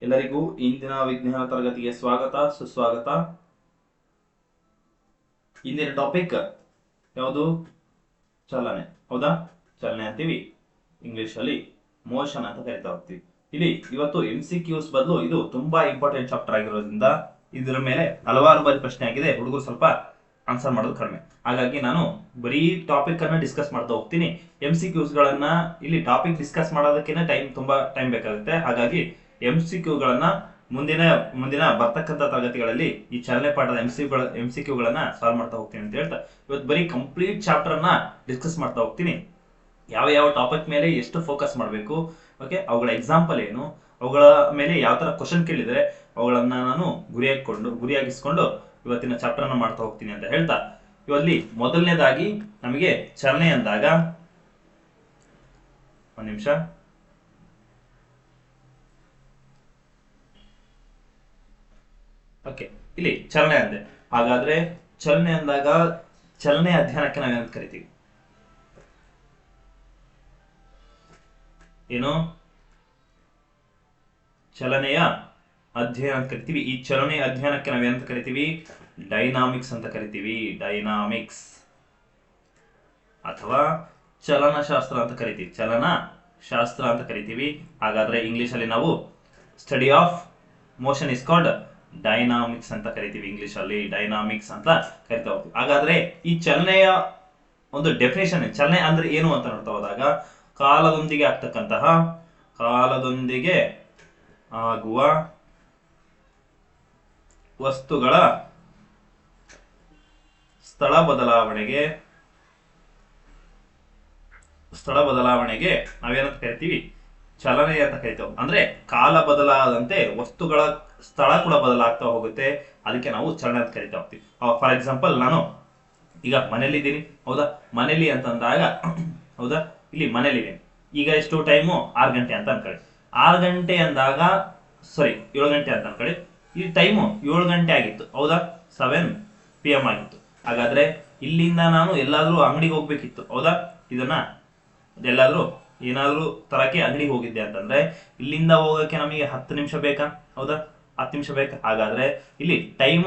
ಎಲ್ಲರಿಗೂ ಇಂದಿನ ವಿಜ್ಞಾನ ತರಗತಿಗೆ ಸ್ವಾಗತ ಸುಸ್ವಾಗತ. ಇಂದಿನ ಟಾಪಿಕ್ ಯಾವುದು? ಚಲನೆ. ಹೌದಾ? ಚಲನೆ ಅಂತೀವಿ, ಇಂಗ್ಲಿಷ್ ಅಲ್ಲಿ ಮೋಷನ್ ಅಂತ ಕರಿತಾ ಹೋಗ್ತೀವಿ. ಇಲ್ಲಿ ಇವತ್ತು MCQs ಬದಲು ಇದು ತುಂಬಾ ಇಂಪಾರ್ಟೆಂಟ್ ಚಾಪ್ಟರ್ ಆಗಿರೋದ್ರಿಂದ ಇದರ ಮೇಲೆ ಹಲವಾರು ಬಾರಿ ಪ್ರಶ್ನೆ ಆಗಿದೆ. ಹುಡುಗರು ಸ್ವಲ್ಪ ಆನ್ಸರ್ ಮಾಡೋದು ಕಡಿಮೆ, ಹಾಗಾಗಿ ನಾನು ಬರೀ ಟಾಪಿಕ್ ಅನ್ನ ಡಿಸ್ಕಸ್ ಮಾಡ್ತಾ ಹೋಗ್ತೀನಿ. MCQs ಗಳನ್ನ ಇಲ್ಲಿ ಟಾಪಿಕ್ ಡಿಸ್ಕಸ್ ಮಾಡೋದಕ್ಕೆ ತುಂಬಾ ಟೈಮ್ ಬೇಕಾಗುತ್ತೆ. ಹಾಗಾಗಿ MCQ ಗಳನ್ನ ಮುಂದಿನ ಬರ್ತಕ್ಕಂಥ ತರಗತಿಗಳಲ್ಲಿ ಈ ಚಲನೆ ಪಾಠದ MCQ ಗಳನ್ನ ಸಾಲ್ವ್ ಮಾಡ್ತಾ ಹೋಗ್ತೀನಿ ಅಂತ ಹೇಳ್ತಾ ಇವತ್ತು ಬರೀ ಕಂಪ್ಲೀಟ್ ಚಾಪ್ಟರ್ ನ ಡಿಸ್ಕಸ್ ಮಾಡ್ತಾ ಹೋಗ್ತೀನಿ. ಯಾವ ಟಾಪಿಕ್ ಮೇಲೆ ಎಷ್ಟು ಫೋಕಸ್ ಮಾಡಬೇಕು, ಓಕೆ, ಅವುಗಳ ಎಕ್ಸಾಂಪಲ್ ಏನು, ಅವುಗಳ ಮೇಲೆ ಯಾವ ತರ ಕ್ವಶನ್ ಕೇಳಿದ್ರೆ ಅವುಗಳನ್ನ ನಾನು ಗುರಿಯಾಗಿಸ್ಕೊಂಡು ಇವತ್ತಿನ ಚಾಪ್ಟರ್ ನ ಮಾಡ್ತಾ ಹೋಗ್ತೀನಿ ಅಂತ ಹೇಳ್ತಾ, ಇವಲ್ಲಿ ಮೊದಲನೇದಾಗಿ ನಮಗೆ ಚಲನೆ ಅಂದಾಗ ಒಂದ್ ನಿಮಿಷ, ಓಕೆ, ಇಲ್ಲಿ ಚಲನೆ ಅಂದೆ. ಹಾಗಾದ್ರೆ ಚಲನೆ ಅಂದಾಗ ಚಲನೆ ಅಧ್ಯಯನಕ್ಕೆ ನಾವೇನಂತ ಕರಿತೀವಿ? ಏನು? ಚಲನೆಯ ಅಧ್ಯಯನ ಅಂತ ಕರಿತೀವಿ. ಈ ಚಲನೆ ಅಧ್ಯಯನಕ್ಕೆ ನಾವೇನಂತ ಕರಿತೀವಿ? ಡೈನಾಮಿಕ್ಸ್ ಅಂತ ಕರಿತೀವಿ. ಡೈನಾಮಿಕ್ಸ್ ಅಥವಾ ಚಲನಶಾಸ್ತ್ರ ಅಂತ ಕರಿತೀವಿ. ಚಲನಶಾಸ್ತ್ರ ಅಂತ ಕರಿತೀವಿ. ಹಾಗಾದ್ರೆ ಇಂಗ್ಲಿಷ್ ಅಲ್ಲಿ ನಾವು study of motion is called dynamics ಅಂತ ಕರಿತೀವಿ. ಇಂಗ್ಲಿಷ್ ಅಲ್ಲಿ ಡೈನಾಮಿಕ್ಸ್ ಅಂತ ಕರಿತಾ ಹೋಗ್ತೀವಿ. ಹಾಗಾದ್ರೆ ಈ ಚಲನೆಯ ಒಂದು ಡೆಫಿನೇಷನ್, ಚಲನೆ ಅಂದ್ರೆ ಏನು ಅಂತ ನೋಡ್ತಾ ಹೋದಾಗ, ಕಾಲದೊಂದಿಗೆ ಆಗುವ ವಸ್ತುಗಳ ಸ್ಥಳ ಬದಲಾವಣೆಗೆ ನಾವೇನಂತ ಕರಿತೀವಿ? ಚಲನೆ ಅಂತ ಕರಿತೇವೆ. ಅಂದ್ರೆ ಕಾಲ ಬದಲಾದಂತೆ ವಸ್ತುಗಳ ಸ್ಥಳ ಕೂಡ ಬದಲಾಗ್ತಾ ಹೋಗುತ್ತೆ, ಅದಕ್ಕೆ ನಾವು ಚಲನೆ ಅಂತ ಕರಿತಾ ಹೋಗ್ತೀವಿ. ಫಾರ್ ಎಕ್ಸಾಂಪಲ್, ನಾನು ಈಗ ಮನೇಲಿದ್ದೀನಿ, ಹೌದಾ? ಮನೇಲಿ ಅಂತಂದಾಗ, ಹೌದಾ, ಇಲ್ಲಿ ಮನೇಲಿದ್ದೀನಿ. ಈಗ ಎಷ್ಟು ಟೈಮು? 6 ಗಂಟೆ ಅಂತ ಅನ್ಕೊಳ್ಳಿ. 6 ಗಂಟೆ ಅಂದಾಗ 7 ಗಂಟೆ ಅಂತ ಅನ್ಕೊಳ್ಳಿ. ಈ ಟೈಮು 7 ಗಂಟೆ ಆಗಿತ್ತು, ಹೌದಾ? 7 PM ಆಗಿತ್ತು. ಹಾಗಾದ್ರೆ ಇಲ್ಲಿಂದ ನಾನು ಎಲ್ಲಾದ್ರೂ ಅಂಗಡಿಗೆ ಹೋಗ್ಬೇಕಿತ್ತು, ಹೌದಾ? ಎಲ್ಲಾದ್ರೂ ಏನಾದ್ರೂ ತರಕ್ಕೆ ಅಂಗಡಿಗೆ ಹೋಗಿದ್ದೆ ಅಂತಂದ್ರೆ ಇಲ್ಲಿಂದ ಹೋಗಕ್ಕೆ ನಮಗೆ 10 ನಿಮಿಷ ಬೇಕಾ? ಹೌದಾ? 10 ನಿಮಿಷ ಬೇಕಾ? ಹಾಗಾದ್ರೆ ಇಲ್ಲಿ ಟೈಮ್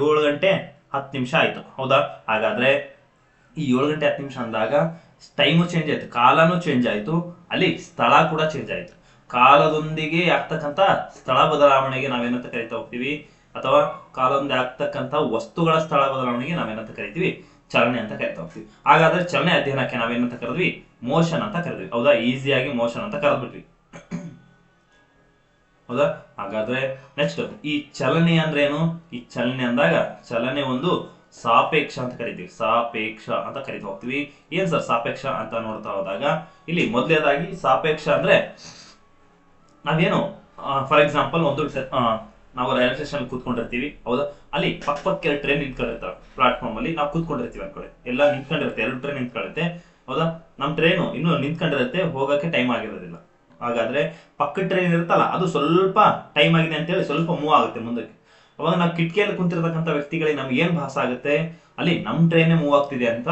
7 ಗಂಟೆ 10 ನಿಮಿಷ ಆಯ್ತು, ಹೌದಾ? ಹಾಗಾದ್ರೆ ಈ 7 ಗಂಟೆ 10 ನಿಮಿಷ ಅಂದಾಗ ಟೈಮು ಚೇಂಜ್ ಆಯ್ತು, ಕಾಲನೂ ಚೇಂಜ್ ಆಯ್ತು, ಅಲ್ಲಿ ಸ್ಥಳ ಕೂಡ ಚೇಂಜ್ ಆಯ್ತು. ಕಾಲದೊಂದಿಗೆ ಆಗ್ತಕ್ಕಂಥ ಸ್ಥಳ ಬದಲಾವಣೆಗೆ ನಾವೇನಂತ ಕರಿತಾ ಹೋಗ್ತೀವಿ? ಅಥವಾ ಕಾಲದೊಂದಿಗೆ ಆಗ್ತಕ್ಕಂಥ ವಸ್ತುಗಳ ಸ್ಥಳ ಬದಲಾವಣೆಗೆ ನಾವೇನಂತ ಕರಿತೀವಿ? ಚಲನೆ ಅಂತ ಕರಿತಾ ಹೋಗ್ತೀವಿ. ಹಾಗಾದ್ರೆ ಚಲನೆ ಅಧ್ಯಯನಕ್ಕೆ ನಾವೇನಂತ ಕರೆದ್ವಿ? ಮೋಷನ್ ಅಂತ ಕರೆದ್ವಿ, ಹೌದಾ? ಈಸಿಯಾಗಿ ಮೋಷನ್ ಅಂತ ಕರೆದ್ಬಿಟ್ವಿ, ಹೌದಾ? ಹಾಗಾದ್ರೆ ನೆಕ್ಸ್ಟ್, ಈ ಚಲನೆ ಅಂದ್ರೆ ಏನು? ಈ ಚಲನೆ ಅಂದಾಗ ಚಲನೆ ಒಂದು ಸಾಪೇಕ್ಷ ಅಂತ ಕರಿತೀವಿ. ಸಾಪೇಕ್ಷ ಅಂತ ಕರಿತಾ ಹೋಗ್ತೀವಿ. ಏನ್ ಸರ್ ಸಾಪೇಕ್ಷ ಅಂತ ನೋಡ್ತಾ ಹೋದಾಗ, ಇಲ್ಲಿ ಮೊದಲನೇದಾಗಿ ಸಾಪೇಕ್ಷ ಅಂದ್ರೆ ನಾವೇನು, ಫಾರ್ ಎಕ್ಸಾಂಪಲ್, ನಾವು ರೈಲ್ವೆ ಸ್ಟೇಷನ್ ಕೂತ್ಕೊಂಡಿರ್ತೀವಿ, ಹೌದಾ? ಅಲ್ಲಿ ಪಕ್ಕಕ್ಕೆ ಟ್ರೈನ್ ನಿಂತ್ಕೊಂಡಿರ್ತಾರೆ. ಪ್ಲಾಟ್ಫಾರ್ಮ್ ಅಲ್ಲಿ ನಾವು ಕೂತ್ಕೊಂಡಿರ್ತೀವಿ ಅನ್ಕೊಳ್ಳಿ, ಎಲ್ಲ ನಿಂತ್ಕೊಂಡಿರುತ್ತೆ, 2 ಟ್ರೈನ್ ನಿಂತ್ಕೊಳ್ಳುತ್ತೆ, ಹೌದಾ? ನಮ್ ಟ್ರೈನು ಇನ್ನು ನಿಂತ್ಕೊಂಡಿರುತ್ತೆ, ಹೋಗಕ್ಕೆ ಟೈಮ್ ಆಗಿರೋದಿಲ್ಲ. ಹಾಗಾದ್ರೆ ಪಕ್ಕದ ಟ್ರೈನ್ ಇರುತ್ತಲ್ಲ, ಅದು ಸ್ವಲ್ಪ ಟೈಮ್ ಆಗಿದೆ ಅಂತೇಳಿ ಸ್ವಲ್ಪ ಮೂವ್ ಆಗುತ್ತೆ ಮುಂದಕ್ಕೆ. ಅವಾಗ ನಾವು ಕಿಟಕಿಯಲ್ಲಿ ಕುಂತಿರ್ತಕ್ಕಂಥ ವ್ಯಕ್ತಿಗಳಿಗೆ ನಮ್ಗೆ ಏನ್ ಭಾಸ ಆಗುತ್ತೆ? ಅಲ್ಲಿ ನಮ್ ಟ್ರೈನ್ ಮೂವ್ ಆಗ್ತಿದೆ ಅಂತ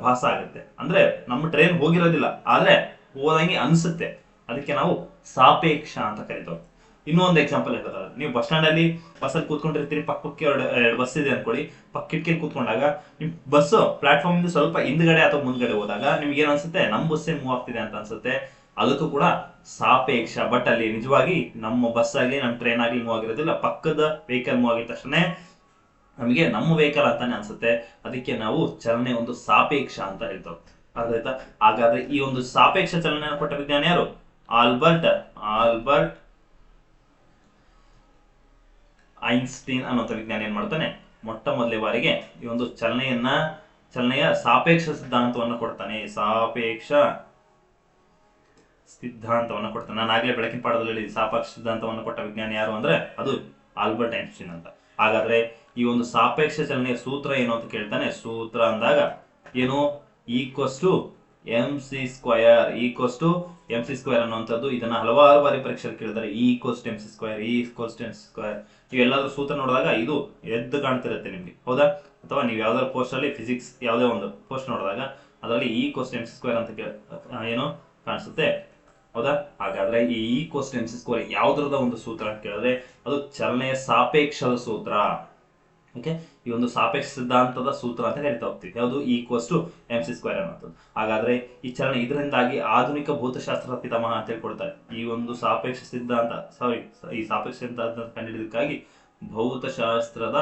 ಭಾಸ ಆಗುತ್ತೆ. ಅಂದ್ರೆ ನಮ್ಮ ಟ್ರೈನ್ ಹೋಗಿರೋದಿಲ್ಲ, ಆದ್ರೆ ಹೋದಂಗೆ ಅನ್ಸುತ್ತೆ. ಅದಕ್ಕೆ ನಾವು ಸಾಪೇಕ್ಷ ಅಂತ ಕರಿತೇವೆ. ಇನ್ನೊಂದು ಎಕ್ಸಾಂಪಲ್ ಹೇಳ್ತಾರೆ, ನೀವು ಬಸ್ ಸ್ಟ್ಯಾಂಡ್ ಅಲ್ಲಿ ಬಸ್ಸಲ್ಲಿ ಕೂತ್ಕೊಂಡಿರ್ತೀರಿ, ಪಕ್ಕಕ್ಕೆ 2 ಬಸ್ ಇದೆ ಅನ್ಕೊಳ್ಳಿ. ಕಿಟಕಿಯಲ್ಲಿ ಕೂತ್ಕೊಂಡಾಗ ನಿಮ್ ಬಸ್ ಪ್ಲಾಟ್ಫಾರ್ಮ್ ಇಂದ ಸ್ವಲ್ಪ ಹಿಂದ್ಗಡೆ ಅಥವಾ ಮುಂದ್ಗಡೆ ಹೋದಾಗ ನಿಮ್ಗೆ ಏನ್ ಅನ್ಸುತ್ತೆ? ನಮ್ ಬಸ್ಸೇ ಮೂವ್ ಆಗ್ತಿದೆ ಅಂತ ಅನ್ಸುತ್ತೆ. ಅದಕ್ಕೂ ಕೂಡ ಸಾಪೇಕ್ಷ. ಬಟ್ ಅಲ್ಲಿ ನಿಜವಾಗಿ ನಮ್ಮ ಬಸ್ ಆಗಲಿ ನಮ್ಮ ಟ್ರೈನ್ ಆಗಲಿ ಮೂವ್ ಆಗಿರೋದಿಲ್ಲ, ಪಕ್ಕದ ವೆಹಿಕಲ್ ಮೂವ್ ಆಗಿದ ತಕ್ಷಣ ನಮಗೆ ನಮ್ಮ ವೆಹಿಕಲ್ ಅಂತಾನೆ ಅನ್ಸುತ್ತೆ. ಅದಕ್ಕೆ ನಾವು ಚಲನೆ ಒಂದು ಸಾಪೇಕ್ಷ ಅಂತ ಹೇಳ್ತೇವೆ. ಅರ್ಥ? ಹಾಗಾದ್ರೆ ಈ ಒಂದು ಸಾಪೇಕ್ಷ ಚಲನೆ ಕೊಟ್ಟ ವಿಜ್ಞಾನಿ ಯಾರು? ಆಲ್ಬರ್ಟ್ ಐನ್ಸ್ಟೀನ್ ಅನ್ನೋ ವಿಜ್ಞಾನಿ ಏನ್ ಮಾಡ್ತಾನೆ? ಮೊಟ್ಟ ಮೊದಲೇ ಬಾರಿಗೆ ಈ ಒಂದು ಚಲನೆಯ ಸಾಪೇಕ್ಷ ಸಿದ್ಧಾಂತವನ್ನು ಕೊಡ್ತಾನೆ. ಸಾಪೇಕ್ಷ ಸಿದ್ಧಾಂತವನ್ನು ಕೊಡ್ತಾನೆ. ನಾನು ಆಗ್ಲೇ ಬೆಳಕಿನ ಪಾಠದಲ್ಲಿ ಸಾಪೇಕ್ಷ ಸಿದ್ಧಾಂತವನ್ನು ಕೊಟ್ಟ ವಿಜ್ಞಾನಿ ಯಾರು ಅಂದ್ರೆ ಅದು ಆಲ್ಬರ್ಟ್ ಐನ್ಸ್ಟೀನ್ ಅಂತ. ಹಾಗಾದ್ರೆ ಈ ಒಂದು ಸಾಪೇಕ್ಷ ಚಲನೆಯ ಸೂತ್ರ ಏನು ಅಂತ ಕೇಳ್ತಾನೆ. ಸೂತ್ರ ಅಂದಾಗ ಏನು? mc² ಅನ್ನುವಂಥದ್ದು. ಇದನ್ನ ಹಲವಾರು ಬಾರಿ ಪರೀಕ್ಷೆಯಲ್ಲಿ ಕೇಳಿದ್ದಾರೆ. mc². ನೀವೆಲ್ಲಾದ್ರೂ ಸೂತ್ರ ನೋಡಿದಾಗ ಇದು ಎದ್ದು ಕಾಣ್ತಿರುತ್ತೆ ನಿಮ್ಗೆ, ಹೌದಾ? ಅಥವಾ ನೀವು ಯಾವ್ದಾದ್ರು ಪೋಸ್ಟ್ ಅಲ್ಲಿ ಫಿಸಿಕ್ಸ್ ಯಾವುದೇ ಒಂದು ಪೋಸ್ಟ್ ನೋಡಿದಾಗ ಅದರಲ್ಲಿ mc² ಅಂತ ಏನು ಕಾಣಿಸುತ್ತೆ? ಹೌದಾ? ಹಾಗಾದ್ರೆ ಈ ಈಕ್ವಲ್ಸ್ ಟು MC ಸ್ಕ್ವೇರ್ ಯಾವ್ದ್ರದ ಒಂದು ಸೂತ್ರ ಅಂತ ಕೇಳಿದ್ರೆ ಅದು ಚಲನೆಯ ಸಾಪೇಕ್ಷದ ಸೂತ್ರ. ಓಕೆ, ಈ ಒಂದು ಸಾಪೇಕ್ಷ ಸಿದ್ಧಾಂತದ ಸೂತ್ರ ಅಂತ ಕರಿತಾ ಹೋಗ್ತೀವಿ. ಯಾವುದು? ಈಕ್ವಲ್ಸ್ ಟು MC ಸ್ಕ್ವೇರ್ ಅನ್ನೋದು. ಹಾಗಾದ್ರೆ ಈ ಚಲನೆ ಇದರಿಂದಾಗಿ ಆಧುನಿಕ ಭೌತಶಾಸ್ತ್ರದ ಪಿತಾಮಹ ಅಂತ ಹೇಳ್ಕೊಡ್ತಾರೆ. ಈ ಒಂದು ಸಾಪೇಕ್ಷ ಸಿದ್ಧಾಂತ ಈ ಸಾಪೇಕ್ಷ ಸಿದ್ಧಾಂತ ಕಂಡುಹಿಡಿದಕ್ಕಾಗಿ ಭೌತಶಾಸ್ತ್ರದ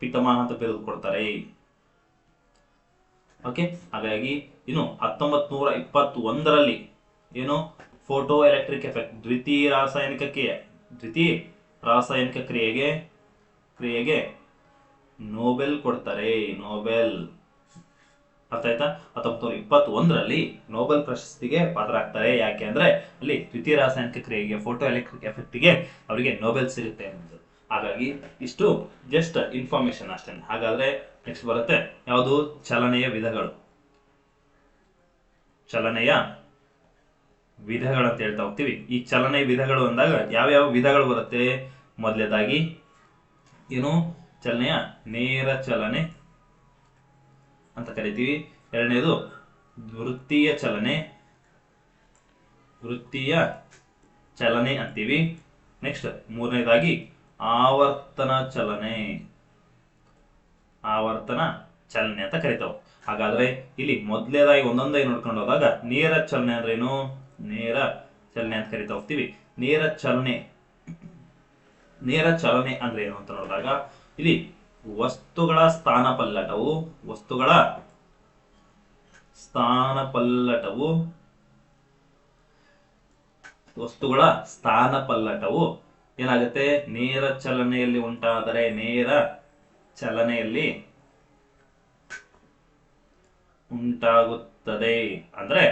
ಪಿತಾಮಹ ಅಂತ ಬಿರುದು ಕೊಡ್ತಾರೆ. ಓಕೆ, ಹಾಗಾಗಿ ಇನ್ನು 1921ರಲ್ಲಿ ಏನು ಫೋಟೋ ಎಲೆಕ್ಟ್ರಿಕ್ ಎಫೆಕ್ಟ್ ದ್ವಿತೀಯ ರಾಸಾಯನಿಕ ಕ್ರಿಯೆಗೆ ನೋಬೆಲ್ ಕೊಡ್ತಾರೆ. ನೋಬೆಲ್, ಅರ್ಥ ಆಯ್ತಾ? 1921ರಲ್ಲಿ ನೋಬೆಲ್ ಪ್ರಶಸ್ತಿಗೆ ಪಾತ್ರರಾಗ್ತಾರೆ. ಯಾಕೆ ಅಂದ್ರೆ ಅಲ್ಲಿ ದ್ವಿತೀಯ ರಾಸಾಯನಿಕ ಕ್ರಿಯೆಗೆ ಫೋಟೋ ಎಲೆಕ್ಟ್ರಿಕ್ ಎಫೆಕ್ಟ್ಗೆ ಅವರಿಗೆ ನೋಬೆಲ್ ಸಿಗುತ್ತೆ ಅನ್ನೋದು. ಹಾಗಾಗಿ ಇಷ್ಟು ಜಸ್ಟ್ ಇನ್ಫಾರ್ಮೇಶನ್ ಅಷ್ಟೇ. ಹಾಗಾದ್ರೆ ನೆಕ್ಸ್ಟ್ ಬರುತ್ತೆ ಯಾವುದು? ಚಲನೆಯ ವಿಧಗಳು ಅಂತ ಹೇಳ್ತಾ ಹೋಗ್ತೀವಿ. ಈ ಚಲನೆಯ ವಿಧಗಳು ಅಂದಾಗ ಯಾವ್ಯಾವ ವಿಧಗಳು ಬರುತ್ತೆ? ಮೊದಲನೇದಾಗಿ ಏನು? ಚಲನೆಯ ನೇರ ಚಲನೆ ಅಂತ ಕರಿತೀವಿ. ಎರಡನೇದು ವೃತ್ತೀಯ ಚಲನೆ ಅಂತೀವಿ. ನೆಕ್ಸ್ಟ್ ಮೂರನೇದಾಗಿ ಆವರ್ತನ ಚಲನೆ ಅಂತ ಕರಿತಾವೆ. ಹಾಗಾದ್ರೆ ಇಲ್ಲಿ ಮೊದಲನೇದಾಗಿ ಒಂದೊಂದೇ ನೋಡ್ಕೊಂಡು ಹೋದಾಗ ನೇರ ಚಲನೆ ಅಂದ್ರೆ ಏನು? ನೇರ ಚಲನೆ ಅಂತ ಕರಿತಾ ಹೋಗ್ತೀವಿ. ನೇರ ಚಲನೆ ಅಂದ್ರೆ ಏನು ಅಂತ ನೋಡಿದಾಗ ಇಲ್ಲಿ ವಸ್ತುಗಳ ಸ್ಥಾನಪಲ್ಲಟವು ಏನಾಗುತ್ತೆ? ನೇರ ಚಲನೆಯಲ್ಲಿ ಉಂಟಾದರೆ ನೇರ ಚಲನೆಯಲ್ಲಿ ಉಂಟಾಗುತ್ತದೆ. ಅಂದ್ರೆ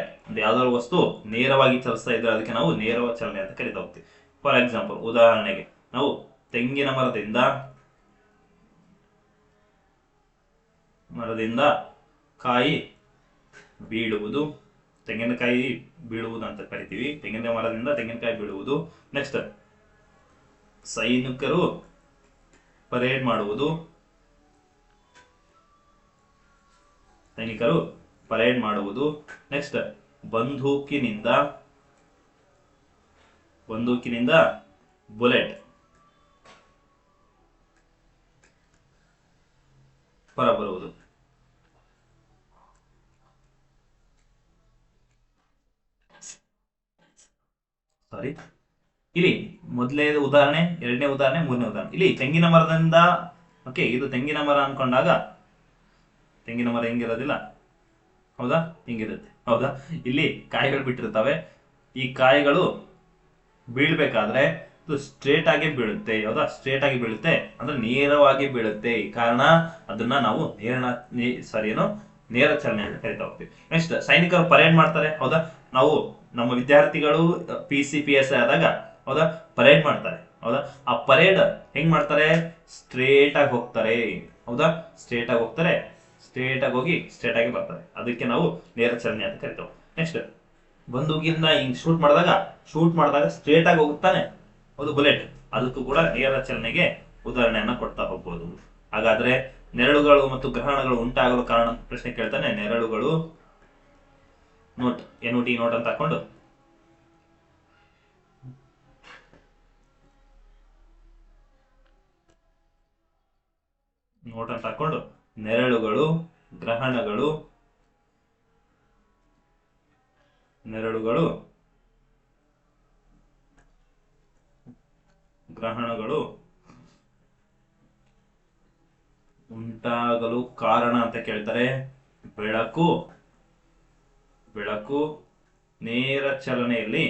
ಯಾವ್ದಾದ್ರು ವಸ್ತು ನೇರವಾಗಿ ಚಲಿಸ್ತಾ ಇದ್ರೆ ಅದಕ್ಕೆ ನಾವು ನೇರ ಚಲನೆ ಅಂತ ಕರಿತಾ ಹೋಗ್ತೀವಿ. ಫಾರ್ ಎಕ್ಸಾಂಪಲ್, ಉದಾಹರಣೆಗೆ ನಾವು ತೆಂಗಿನ ಮರದಿಂದ ಕಾಯಿ ಬೀಳುವುದು ಅಂತ ಕರಿತೀವಿ. ತೆಂಗಿನ ಮರದಿಂದ ತೆಂಗಿನಕಾಯಿ ಬೀಳುವುದು. ನೆಕ್ಸ್ಟ್ ಸೈನಿಕರು ಪರೇಡ್ ಮಾಡುವುದು. ನೆಕ್ಸ್ಟ್ ಬಂದೂಕಿನಿಂದ ಬುಲೆಟ್ ಹೊರಬರುವುದು. ಇಲ್ಲಿ ಮೊದಲನೇ ಉದಾಹರಣೆ, ಎರಡನೇ ಉದಾಹರಣೆ, ಮೂರನೇ ಉದಾಹರಣೆ. ಇಲ್ಲಿ ತೆಂಗಿನ ಮರದಿಂದ ಇದು ತೆಂಗಿನ ಮರ ಅನ್ಕೊಂಡಾಗ ತೆಂಗಿನ ಮರ ಹಿಂಗಿರೋದಿಲ್ಲ, ಹೌದಾ? ಹಿಂಗಿರುತ್ತೆ, ಹೌದಾ? ಇಲ್ಲಿ ಕಾಯಿಗಳು ಬಿಟ್ಟಿರ್ತವೆ. ಈ ಕಾಯಿಗಳು ಬೀಳ್ಬೇಕಾದ್ರೆ ಇದು ಸ್ಟ್ರೇಟ್ ಆಗಿ ಬೀಳುತ್ತೆ, ಹೌದಾ? ಸ್ಟ್ರೇಟ್ ಆಗಿ ಬೀಳುತ್ತೆ ಅಂದ್ರೆ ನೇರವಾಗಿ ಬೀಳುತ್ತೆ. ಕಾರಣ ಅದನ್ನ ನಾವು ನೇರ ಚಲನೆ ಅಂತ ಕರಿತಾ ಹೋಗ್ತೀವಿ. ನೆಕ್ಸ್ಟ್ ಸೈನಿಕರು ಪರೇಡ್ ಮಾಡ್ತಾರೆ, ಹೌದಾ? ನಾವು ನಮ್ಮ ವಿದ್ಯಾರ್ಥಿಗಳು PCPS ಆದಾಗ, ಹೌದಾ, ಪರೇಡ್ ಮಾಡ್ತಾರೆ, ಹೌದಾ? ಆ ಪರೇಡ್ ಹೆಂಗ್ ಮಾಡ್ತಾರೆ? ಸ್ಟ್ರೇಟ್ ಆಗಿ ಹೋಗ್ತಾರೆ, ಹೌದಾ? ಸ್ಟ್ರೇಟ್ ಆಗಿ ಹೋಗಿ ಸ್ಟ್ರೇಟ್ ಆಗಿ ಬರ್ತಾರೆ. ಅದಕ್ಕೆ ನಾವು ನೇರ ಚಲನೆ ಅಂತ ಕರಿತೇವೆ. ನೆಕ್ಸ್ಟ್ ಬಂದೂಕಿಂದ ಹಿಂಗ್ ಶೂಟ್ ಮಾಡಿದಾಗ ಸ್ಟ್ರೇಟ್ ಆಗಿ ಹೋಗುತ್ತಾನೆ, ಹೌದು, ಬುಲೆಟ್. ಅದಕ್ಕೂ ಕೂಡ ನೇರ ಚಲನೆಗೆ ಉದಾಹರಣೆಯನ್ನ ಕೊಡ್ತಾ ಹೋಗ್ಬೋದು. ಹಾಗಾದ್ರೆ ನೆರಳುಗಳು ಮತ್ತು ಗ್ರಹಣಗಳು ಉಂಟಾಗಲು ಕಾರಣ ಪ್ರಶ್ನೆ ಕೇಳ್ತಾನೆ. ನೆರಳುಗಳು ನೋಟ್ ಅಂತ ಹಾಕೊಂಡು ನೆರಳುಗಳು, ಗ್ರಹಣಗಳು ಉಂಟಾಗಲು ಕಾರಣ ಅಂತ ಕೇಳ್ತಾರೆ. ಬೆಳಕು ನೇರ ಚಲನೆಯಲ್ಲಿ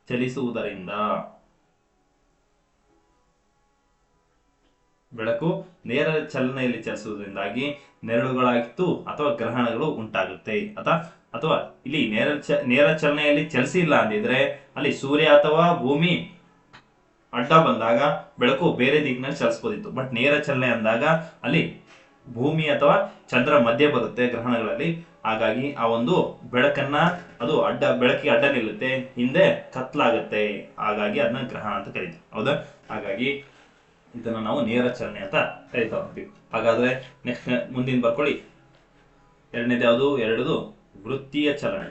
ಚಲಿಸುವುದರಿಂದ, ಬೆಳಕು ನೇರ ಚಲನೆಯಲ್ಲಿ ಚಲಿಸುವುದರಿಂದಾಗಿ ನೆರಳುಗಳಾಗಿತ್ತು ಅಥವಾ ಗ್ರಹಣಗಳು ಉಂಟಾಗುತ್ತೆ. ಅಥವಾ ಇಲ್ಲಿ ನೇರ ಚಲನೆಯಲ್ಲಿ ಚಲಿಸಿಲ್ಲ ಅಂದಿದ್ರೆ ಅಲ್ಲಿ ಸೂರ್ಯ ಅಥವಾ ಭೂಮಿ ಅಡ್ಡ ಬಂದಾಗ ಬೆಳಕು ಬೇರೆ ದಿಕ್ಕಿನಲ್ಲಿ ಚಲಿಸಬಹುದಿತ್ತು. ಬಟ್ ನೇರ ಚಲನೆ ಅಂದಾಗ ಅಲ್ಲಿ ಭೂಮಿ ಅಥವಾ ಚಂದ್ರ ಮಧ್ಯೆ ಬರುತ್ತೆ ಗ್ರಹಣಗಳಲ್ಲಿ. ಹಾಗಾಗಿ ಆ ಒಂದು ಬೆಳಕನ್ನ ಅದು ಬೆಳಕಿಗೆ ಅಡ್ಡ ನಿಲ್ಲುತ್ತೆ, ಹಿಂದೆ ಕತ್ಲಾಗುತ್ತೆ. ಹಾಗಾಗಿ ಅದನ್ನ ಗ್ರಹಣ ಅಂತ ಕರೀತೀವಿ, ಹೌದಾ? ಹಾಗಾಗಿ ಇದನ್ನ ನಾವು ನೇರ ಚಲನೆ ಅಂತ ಕರಿತಾ ಹೋಗ್ತೀವಿ. ಹಾಗಾದ್ರೆ ನೆಕ್ಸ್ಟ್ ಮುಂದಿನ ಬರ್ಕೊಳ್ಳಿ. ಎರಡನೇದು ಯಾವುದು? ಎರಡದು ವೃತ್ತೀಯ ಚಲನೆ.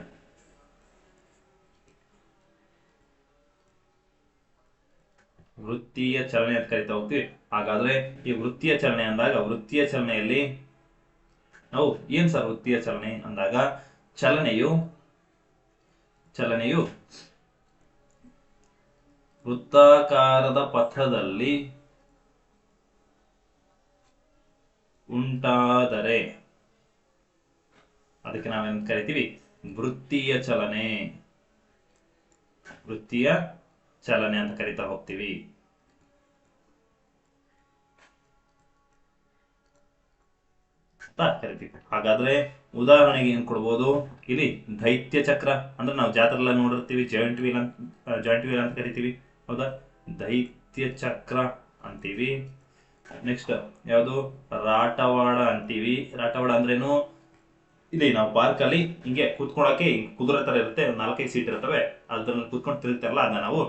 ವೃತ್ತೀಯ ಚಲನೆ ಅಂತ ಕರಿತಾ ಹೋಗ್ತೀವಿ. ಹಾಗಾದ್ರೆ ಈ ವೃತ್ತೀಯ ಚಲನೆ ಅಂದಾಗ, ವೃತ್ತೀಯ ಚಲನೆಯಲ್ಲಿ ನಾವು ಏನ್ ಸರ್ ವೃತ್ತೀಯ ಚಲನೆ ಅಂದಾಗ, ಚಲನೆಯು ವೃತ್ತಾಕಾರದ ಪಥದಲ್ಲಿ ಉಂಟಾದರೆ ಅದಕ್ಕೆ ನಾವೇನ್ ಕರಿತೀವಿ? ವೃತ್ತೀಯ ಚಲನೆ. ವೃತ್ತೀಯ ಚಲನೆ ಅಂತ ಕರಿತಾ ಹೋಗ್ತೀವಿ. ಕರಿತೀವಿ. ಹಾಗಾದ್ರೆ ಉದಾಹರಣೆಗೆ ಏನ್ ಕೊಡ್ಬೋದು? ಇಲ್ಲಿ ದೈತ್ಯ ಚಕ್ರ ಅಂದ್ರೆ ನಾವು ಜಾತ್ರೆಲ್ಲ ನೋಡಿರ್ತೀವಿ, ಜಾಯಿಂಟ್ ವೀಲ್ ಅಂತ ಕರಿತೀವಿ. ಹೌದಾ? ದೈತ್ಯ ಚಕ್ರ ಅಂತೀವಿ. ನೆಕ್ಸ್ಟ್ ಯಾವುದು? ರಾಟವಾಡ ಅಂತೀವಿ. ರಾಟವಾಡ ಅಂದ್ರೇನು? ಇಲ್ಲಿ ನಾವು ಪಾರ್ಕ್ ಅಲ್ಲಿ ಹಿಂಗೆ ಕೂತ್ಕೊಳಕ್ಕೆ ಕುದುರೆ ತರ ಇರುತ್ತೆ, 4-5 ಸೀಟ್ ಇರ್ತವೆ, ಅದ್ರಲ್ಲಿ ಕೂತ್ಕೊಂಡು ತಿರುಗ್ತಾರಲ್ಲ, ಅದನ್ನ ನಾವು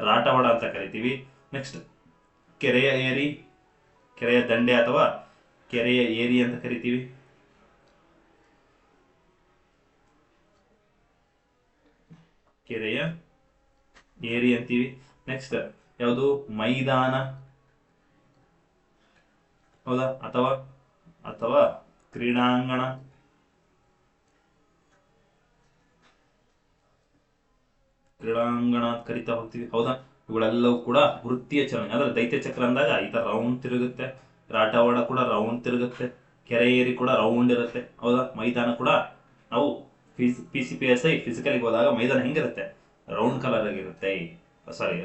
ರಾಟವಾಡ ಅಂತ ಕರಿತೀವಿ. ನೆಕ್ಸ್ಟ್ ಕೆರೆಯ ಏರಿ, ಕೆರೆಯ ದಂಡೆ ಅಥವಾ ಕೆರೆಯ ಏರಿ ಅಂತ ಕರಿತೀವಿ. ಕೆರೆಯ ಏರಿ ಅಂತೀವಿ. ನೆಕ್ಸ್ಟ್ ಯಾವುದು? ಮೈದಾನ. ಹೌದಾ? ಅಥವಾ ಕ್ರೀಡಾಂಗಣ. ಅಂತ ಕರಿತಾ ಹೋಗ್ತೀವಿ. ಹೌದಾ? ಇವುಗಳೆಲ್ಲವೂ ಕೂಡ ವೃತ್ತೀಯ ಚಲನೆ. ಅಂದ್ರೆ ದೈತ್ಯ ಚಕ್ರ ಅಂದಾಗ ಈ ತರ ರೌಂಡ್ ತಿರುಗುತ್ತೆ, ರಾಟವಾಡ ಕೂಡ ರೌಂಡ್ ತಿರುಗುತ್ತೆ, ಕೆರೆ ಏರಿ ಕೂಡ ರೌಂಡ್ ಇರುತ್ತೆ. ಹೌದಾ? ಮೈದಾನ ಕೂಡ ನಾವು PCPSI ಫಿಸಿಕಲ್ ಹೋದಾಗ ಮೈದಾನ ಹೆಂಗಿರುತ್ತೆ? ರೌಂಡ್ ಕಲರ್ ಆಗಿರುತ್ತೆ,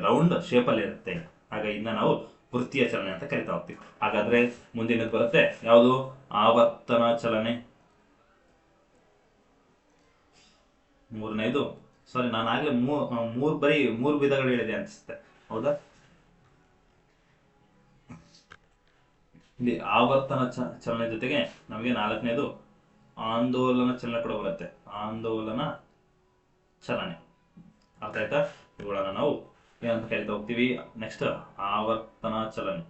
ರೌಂಡ್ ಶೇಪ್ ಅಲ್ಲಿ ಇರುತ್ತೆ. ಹಾಗೆ ಇದನ್ನ ನಾವು ವೃತ್ತೀಯ ಚಲನೆ ಅಂತ ಕರಿತಾ ಹೋಗ್ತೀವಿ. ಹಾಗಾದ್ರೆ ಮುಂದಿನದು ಬರುತ್ತೆ ಯಾವುದು? ಆವರ್ತನ ಚಲನೆ. ಮೂರನೇದು, ನಾನು ಆಗ್ಲೇ ಮೂರು ವಿಧಗಳು ಹೇಳಿದೆ ಅನ್ಸುತ್ತೆ. ಹೌದಾ? ಇಲ್ಲಿ ಆವರ್ತನ ಚಲನೆ ಜೊತೆಗೆ ನಮಗೆ 4ನೇದು ಆಂದೋಲನ ಚಲನೆ ಕೂಡ ಬರುತ್ತೆ. ಆಂದೋಲನ ಚಲನೆ. ಅರ್ಥ ಆಯ್ತಾ? ಇವುಗಳನ್ನ ನಾವು ಏನಂತ ಕರಿತಾ ಹೋಗ್ತೀವಿ? ನೆಕ್ಸ್ಟ್ ಆವರ್ತನ ಚಲನೆ.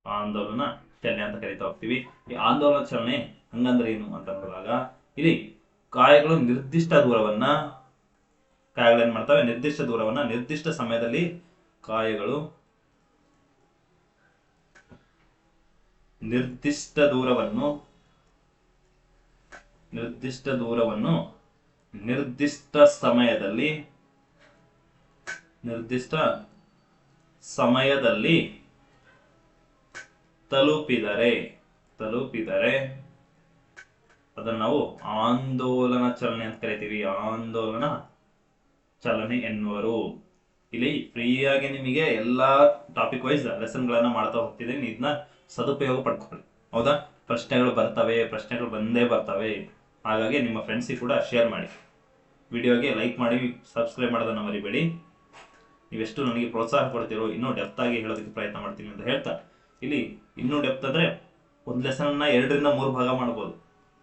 ಆಂದೋಲನ ಚಲನೆ ಅಂತ ಕರಿತಾ ಹೋಗ್ತೀವಿ. ಈ ಆಂದೋಲನ ಚಲನೆ ಹಂಗಂದ್ರೆ ಏನು ಅಂತ ನೋಡುವಾಗ, ಇಲ್ಲಿ ಕಾಯಗಳು ನಿರ್ದಿಷ್ಟ ದೂರವನ್ನ ಏನ್ ಮಾಡ್ತವೆ? ನಿರ್ದಿಷ್ಟ ದೂರವನ್ನ ನಿರ್ದಿಷ್ಟ ಸಮಯದಲ್ಲಿ ಕಾಯಗಳು ನಿರ್ದಿಷ್ಟ ದೂರವನ್ನು ನಿರ್ದಿಷ್ಟ ಸಮಯದಲ್ಲಿ ತಲುಪಿದರೆ ಅದನ್ನು ನಾವು ಆಂದೋಲನ ಚಲನೆ ಅಂತ ಕರಿತೀವಿ. ಆಂದೋಲನ ಚಲನೆ ಎನ್ನುವರು. ಇಲ್ಲಿ ಫ್ರೀಯಾಗಿ ನಿಮಗೆ ಎಲ್ಲಾ ಟಾಪಿಕ್ ವೈಸ್ ಲೆಸನ್ ಗಳನ್ನ ಮಾಡ್ತಾ ಹೋಗ್ತಿದ್ದೀನಿ. ಇದನ್ನ ಸದುಪಯೋಗ ಪಡ್ಕೊಳ್ಳಿ. ಹೌದಾ? ಪ್ರಶ್ನೆಗಳು ಬಂದೇ ಬರ್ತವೆ. ಹಾಗಾಗಿ ನಿಮ್ಮ ಫ್ರೆಂಡ್ಸಿಗೆ ಕೂಡ ಶೇರ್ ಮಾಡಿ, ವಿಡಿಯೋಗೆ ಲೈಕ್ ಮಾಡಿ, ಸಬ್ಸ್ಕ್ರೈಬ್ ಮಾಡೋದನ್ನ ಮರಿಬೇಡಿ. ನೀವೆಷ್ಟು ನನಗೆ ಪ್ರೋತ್ಸಾಹ ಕೊಡ್ತೀರೋ ಇನ್ನೂ ಡೆಪ್ತ್ ಆಗಿ ಹೇಳೋದಕ್ಕೆ ಪ್ರಯತ್ನ ಮಾಡ್ತೀನಿ ಅಂತ ಹೇಳ್ತಾ, ಇಲ್ಲಿ ಇನ್ನೂ ಡೆಪ್ತ್ ಅಂದ್ರೆ ಒಂದು ಲೆಸನ್ ಅನ್ನ 2ರಿಂದ 3 ಭಾಗ ಮಾಡ್ಬೋದು.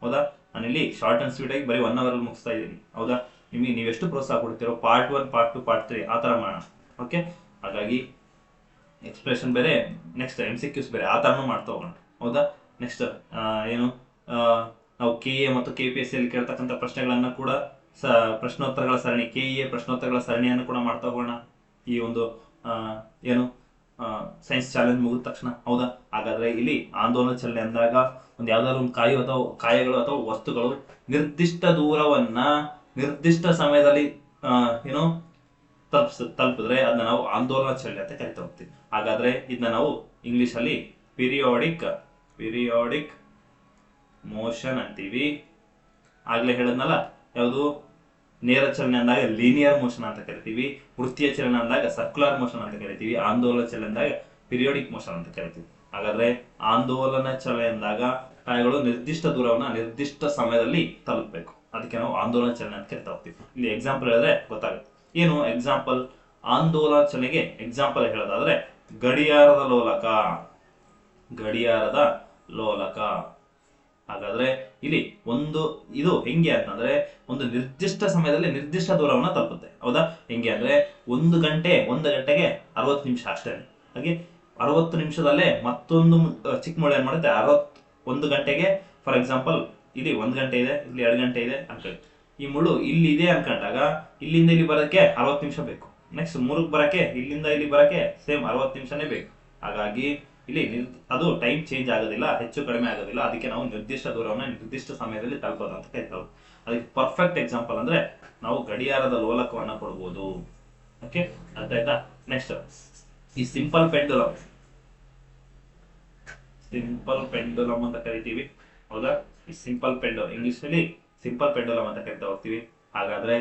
ಹೌದಾ? ನಾನಿಲ್ಲಿ ಶಾರ್ಟ್ ಅಂಡ್ ಸ್ವೀಟ್ ಆಗಿ ಬರೀ 1 ಅವರ್ ಮುಗಿಸ್ತಾ ಇದ್ದೀನಿ. ಹೌದಾ? ನಿಮಗೆ ನೀವೆಷ್ಟು ಪ್ರೋತ್ಸಾಹ ಕೊಡ್ತೀರೋ ಪಾರ್ಟ್ 1, ಪಾರ್ಟ್ 2, ಪಾರ್ಟ್ 3 ಆ ತರ ಮಾಡೋಣ. ಓಕೆ? ಹಾಗಾಗಿ ಎಕ್ಸ್ಪ್ರೆಷನ್ ಬೇರೆ, ನೆಕ್ಸ್ಟ್ MCQs ಬೇರೆ, ಆ ತರನೂ ಮಾಡ್ತಾ ಹೋಗೋಣ. ಹೌದಾ? ನೆಕ್ಸ್ಟ್ ನಾವು KA ಮತ್ತು KPSC ಅಲ್ಲಿ ಕೇಳ್ತಕ್ಕಂಥ ಪ್ರಶ್ನೆಗಳನ್ನ ಕೂಡ ಪ್ರಶ್ನೋತ್ತರಗಳ ಸರಣಿ, KEA ಪ್ರಶ್ನೋತ್ತರಗಳ ಸರಣಿಯನ್ನು ಕೂಡ ಮಾಡ್ತಾ ಹೋಗೋಣ ಈ ಒಂದು ಸೈನ್ಸ್ ಚಾಲೆಂಜ್ ಮುಗಿದ ತಕ್ಷಣ. ಹೌದಾ? ಹಾಗಾದ್ರೆ ಇಲ್ಲಿ ಆಂದೋಲನ ಚಲನೆ ಅಂದಾಗ ಒಂದು ಯಾವ್ದಾದ್ರು ಒಂದು ಕಾಯಗಳು ಅಥವಾ ವಸ್ತುಗಳು ನಿರ್ದಿಷ್ಟ ದೂರವನ್ನ ನಿರ್ದಿಷ್ಟ ಸಮಯದಲ್ಲಿ ತಲುಪಿದ್ರೆ ಅದನ್ನ ನಾವು ಆಂದೋಲನ ಚಲನೆ ಅಂತ ಕರಿತಾ ಹೋಗ್ತೀವಿ. ಹಾಗಾದ್ರೆ ಇದನ್ನ ನಾವು ಇಂಗ್ಲಿಷ್ ಅಲ್ಲಿ ಪಿರಿಯಾಡಿಕ್ ಮೋಷನ್ ಅಂತೀವಿ. ಆಗ್ಲೇ ಹೇಳದ್ನಲ್ಲ, ಯಾವುದು? ನೇರ ಚಲನೆ ಅಂದಾಗ ಲೀನಿಯರ್ ಮೋಷನ್ ಅಂತ ಕರಿತೀವಿ, ವೃತ್ತೀಯ ಚಲನೆ ಅಂದಾಗ ಸರ್ಕ್ಯುಲರ್ ಮೋಷನ್ ಅಂತ ಕರಿತೀವಿ, ಆಂದೋಲನ ಚಲನೆ ಅಂದಾಗ ಪಿರಿಯಾಡಿಕ್ ಮೋಷನ್ ಅಂತ ಕರಿತೀವಿ. ಹಾಗಾದ್ರೆ ಆಂದೋಲನ ಚಲನೆ ಅಂದಾಗ ಕಾಯಗಳು ನಿರ್ದಿಷ್ಟ ದೂರವನ್ನ ನಿರ್ದಿಷ್ಟ ಸಮಯದಲ್ಲಿ ತಲುಪಬೇಕು, ಅದಕ್ಕೆ ನಾವು ಆಂದೋಲನ ಚಲನೆ ಅಂತ ಕರಿತಾ ಹೋಗ್ತೀವಿ. ಇಲ್ಲಿ ಎಕ್ಸಾಂಪಲ್ ಹೇಳಿದ್ರೆ ಗೊತ್ತಾಗುತ್ತೆ. ಏನು ಎಕ್ಸಾಂಪಲ್? ಆಂದೋಲನ ಚಲನೆಗೆ ಎಕ್ಸಾಂಪಲ್ ಹೇಳೋದಾದ್ರೆ ಗಡಿಯಾರದ ಲೋಲಕ. ಹಾಗಾದ್ರೆ ಇಲ್ಲಿ ಒಂದು ಇದು ಹೆಂಗೆ ಅಂತಂದ್ರೆ ಒಂದು ನಿರ್ದಿಷ್ಟ ಸಮಯದಲ್ಲಿ ನಿರ್ದಿಷ್ಟ ದೂರವನ್ನ ತಲುಪುತ್ತೆ. ಹೌದಾ? ಹೆಂಗೆ ಅಂದ್ರೆ ಒಂದು ಗಂಟೆಗೆ 60 ನಿಮಿಷ ಅಷ್ಟೇ. ಹಾಗೆ 60 ನಿಮಿಷದಲ್ಲೇ ಮತ್ತೊಂದು ಚಿಕ್ಕ ಮೊಳೆ ಏನ್ ಮಾಡುತ್ತೆ, 61 ಗಂಟೆಗೆ ಫಾರ್ ಎಕ್ಸಾಂಪಲ್ ಇಲ್ಲಿ 1 ಗಂಟೆ ಇದೆ, ಇಲ್ಲಿ 2 ಗಂಟೆ ಇದೆ ಅನ್ಕೊಳ್ಳಿ. ಈ ಮುಳ್ಳು ಇಲ್ಲಿ ಇದೆ ಅನ್ಕೊಂಡಾಗ ಇಲ್ಲಿಂದ ಇಲ್ಲಿ ಬರೋಕ್ಕೆ 60 ನಿಮಿಷ ಬೇಕು. ನೆಕ್ಸ್ಟ್ 3ಕ್ಕೆ ಬರಕ್ಕೆ ಇಲ್ಲಿಂದ ಇಲ್ಲಿ ಬರಕ್ಕೆ ಸೇಮ್ 60 ನಿಮಿಷನೇ ಬೇಕು. ಹಾಗಾಗಿ ಇಲ್ಲಿ ಅದು ಟೈಮ್ ಚೇಂಜ್ ಆಗೋದಿಲ್ಲ, ಹೆಚ್ಚು ಕಡಿಮೆ ಆಗೋದಿಲ್ಲ. ಅದಕ್ಕೆ ನಾವು ನಿರ್ದಿಷ್ಟ ದೂರವನ್ನು ನಿರ್ದಿಷ್ಟ ಸಮಯದಲ್ಲಿ ತಲುಪೋದು ಅಂತ ಕರಿತೀವಿ. ಅದಕ್ಕೆ ಪರ್ಫೆಕ್ಟ್ ಎಕ್ಸಾಂಪಲ್ ಅಂದ್ರೆ ನಾವು ಗಡಿಯಾರದ ಲೋಲಕವನ್ನ ಕೊಡ್ಬೋದು. ಓಕೆ, ಅರ್ಥ ಆಯ್ತಾ? ನೆಕ್ಸ್ಟ್ ಈ ಸಿಂಪಲ್ ಪೆಂಡುಲಮ್ ಅಂತ ಕರಿತೀವಿ. ಹೌದಾ? ಈ ಸಿಂಪಲ್ ಪೆಂಡುಲಮ್ ಇಂಗ್ಲಿಷ್ ನಲ್ಲಿ ಸಿಂಪಲ್ ಪೆಂಡುಲಮ್ ಅಂತ ಕರಿತಾ ಹೋಗ್ತೀವಿ. ಹಾಗಾದ್ರೆ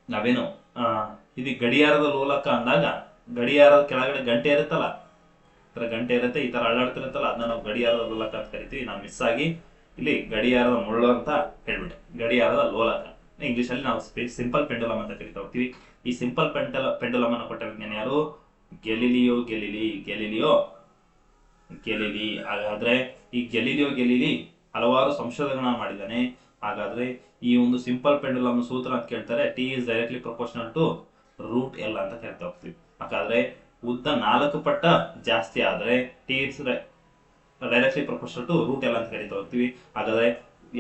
ನಾವೇನು ಇದು ಗಡಿಯಾರದ ಲೋಲಕ ಅಂದಾಗ ಗಡಿಯಾರದ ಕೆಳಗಡೆ ಗಂಟೆ ಇರುತ್ತಲ್ಲ, ಗಂಟೆ ಇರುತ್ತೆ, ಈ ತರ ಅಳ್ಳಾಡ್ತಿರುತ್ತಲ್ಲ, ಅದನ್ನ ನಾವು ಗಡಿಯಾರದ ಲೋಲಕ ಅಂತ ಕರಿತೀವಿ. ನಾವು ಮಿಸ್ ಆಗಿ ಇಲ್ಲಿ ಗಡಿಯಾರದ ಮುಳ್ಳು ಅಂತ ಹೇಳ್ಬಿಟ್ಟೆ. ಗಡಿಯಾರದ ಲೋಲಕ ಇಂಗ್ಲಿಷ್ ಅಲ್ಲಿ ನಾವು ಸಿಂಪಲ್ ಪೆಂಡುಲಮ್ ಅಂತ ಕರಿತಾ ಹೋಗ್ತೀವಿ. ಈ ಸಿಂಪಲ್ ಪೆಂಡುಲಮ್ ಅನ್ನು ಕೊಟ್ಟ ವಿಜ್ಞಾನಿ ಯಾರು? ಗೆಲಿಲಿಯೋ ಗೆಲಿಲಿ. ಹಾಗಾದ್ರೆ ಈ ಗೆಲಿಲಿ ಹಲವಾರು ಸಂಶೋಧನೆಗಳನ್ನ ಮಾಡಿದ್ದಾನೆ. ಹಾಗಾದ್ರೆ ಈ ಒಂದು ಸಿಂಪಲ್ ಪೆಂಡುಲಮ್ ಸೂತ್ರ ಅಂತ ಕೇಳ್ತಾರೆ, T is directly proportional to root L ಅಂತ ಕರಿತಾ ಹೋಗ್ತೀವಿ. ಹಾಗಾದ್ರೆ ಉದ್ದ 4 ಪಟ್ಟ ಜಾಸ್ತಿ ಆದ್ರೆ T is directly proportional to root L ಅಂತ ಕರಿತಾ ಹೋಗ್ತೀವಿ. ಹಾಗಾದ್ರೆ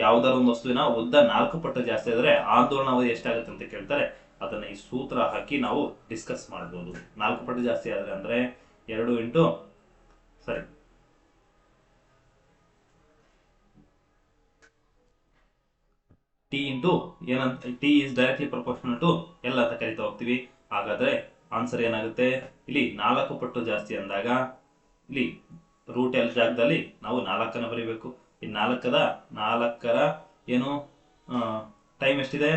ಯಾವ್ದಾರ ಒಂದು ವಸ್ತುವಿನ ಉದ್ದ 4 ಪಟ್ಟು ಜಾಸ್ತಿ ಆದ್ರೆ ಆಂದೋಲನ ಅವಧಿ ಎಷ್ಟಾಗುತ್ತೆ ಅಂತ ಕೇಳ್ತಾರೆ. ಅದನ್ನ ಈ ಸೂತ್ರ ಹಾಕಿ ನಾವು ಡಿಸ್ಕಸ್ ಮಾಡಬಹುದು. 4 ಪಟ್ಟು ಜಾಸ್ತಿ ಆದ್ರೆ ಅಂದ್ರೆ 2 ಟಿ ಇಂಟು ಏನಂತ, T is directly proportional to L ಅಂತ ಕರಿತಾ ಹೋಗ್ತೀವಿ. ಹಾಗಾದ್ರೆ ಆನ್ಸರ್ ಏನಾಗುತ್ತೆ? ಇಲ್ಲಿ 4 ಪಟ್ಟು ಜಾಸ್ತಿ ಅಂದಾಗ ಇಲ್ಲಿ ರೂಟ್ ಎಲ್ ಜಾಗದಲ್ಲಿ ನಾವು 4 ಬರೀಬೇಕು. ಈ 4ರ ಏನು ಟೈಮ್ ಎಷ್ಟಿದೆ?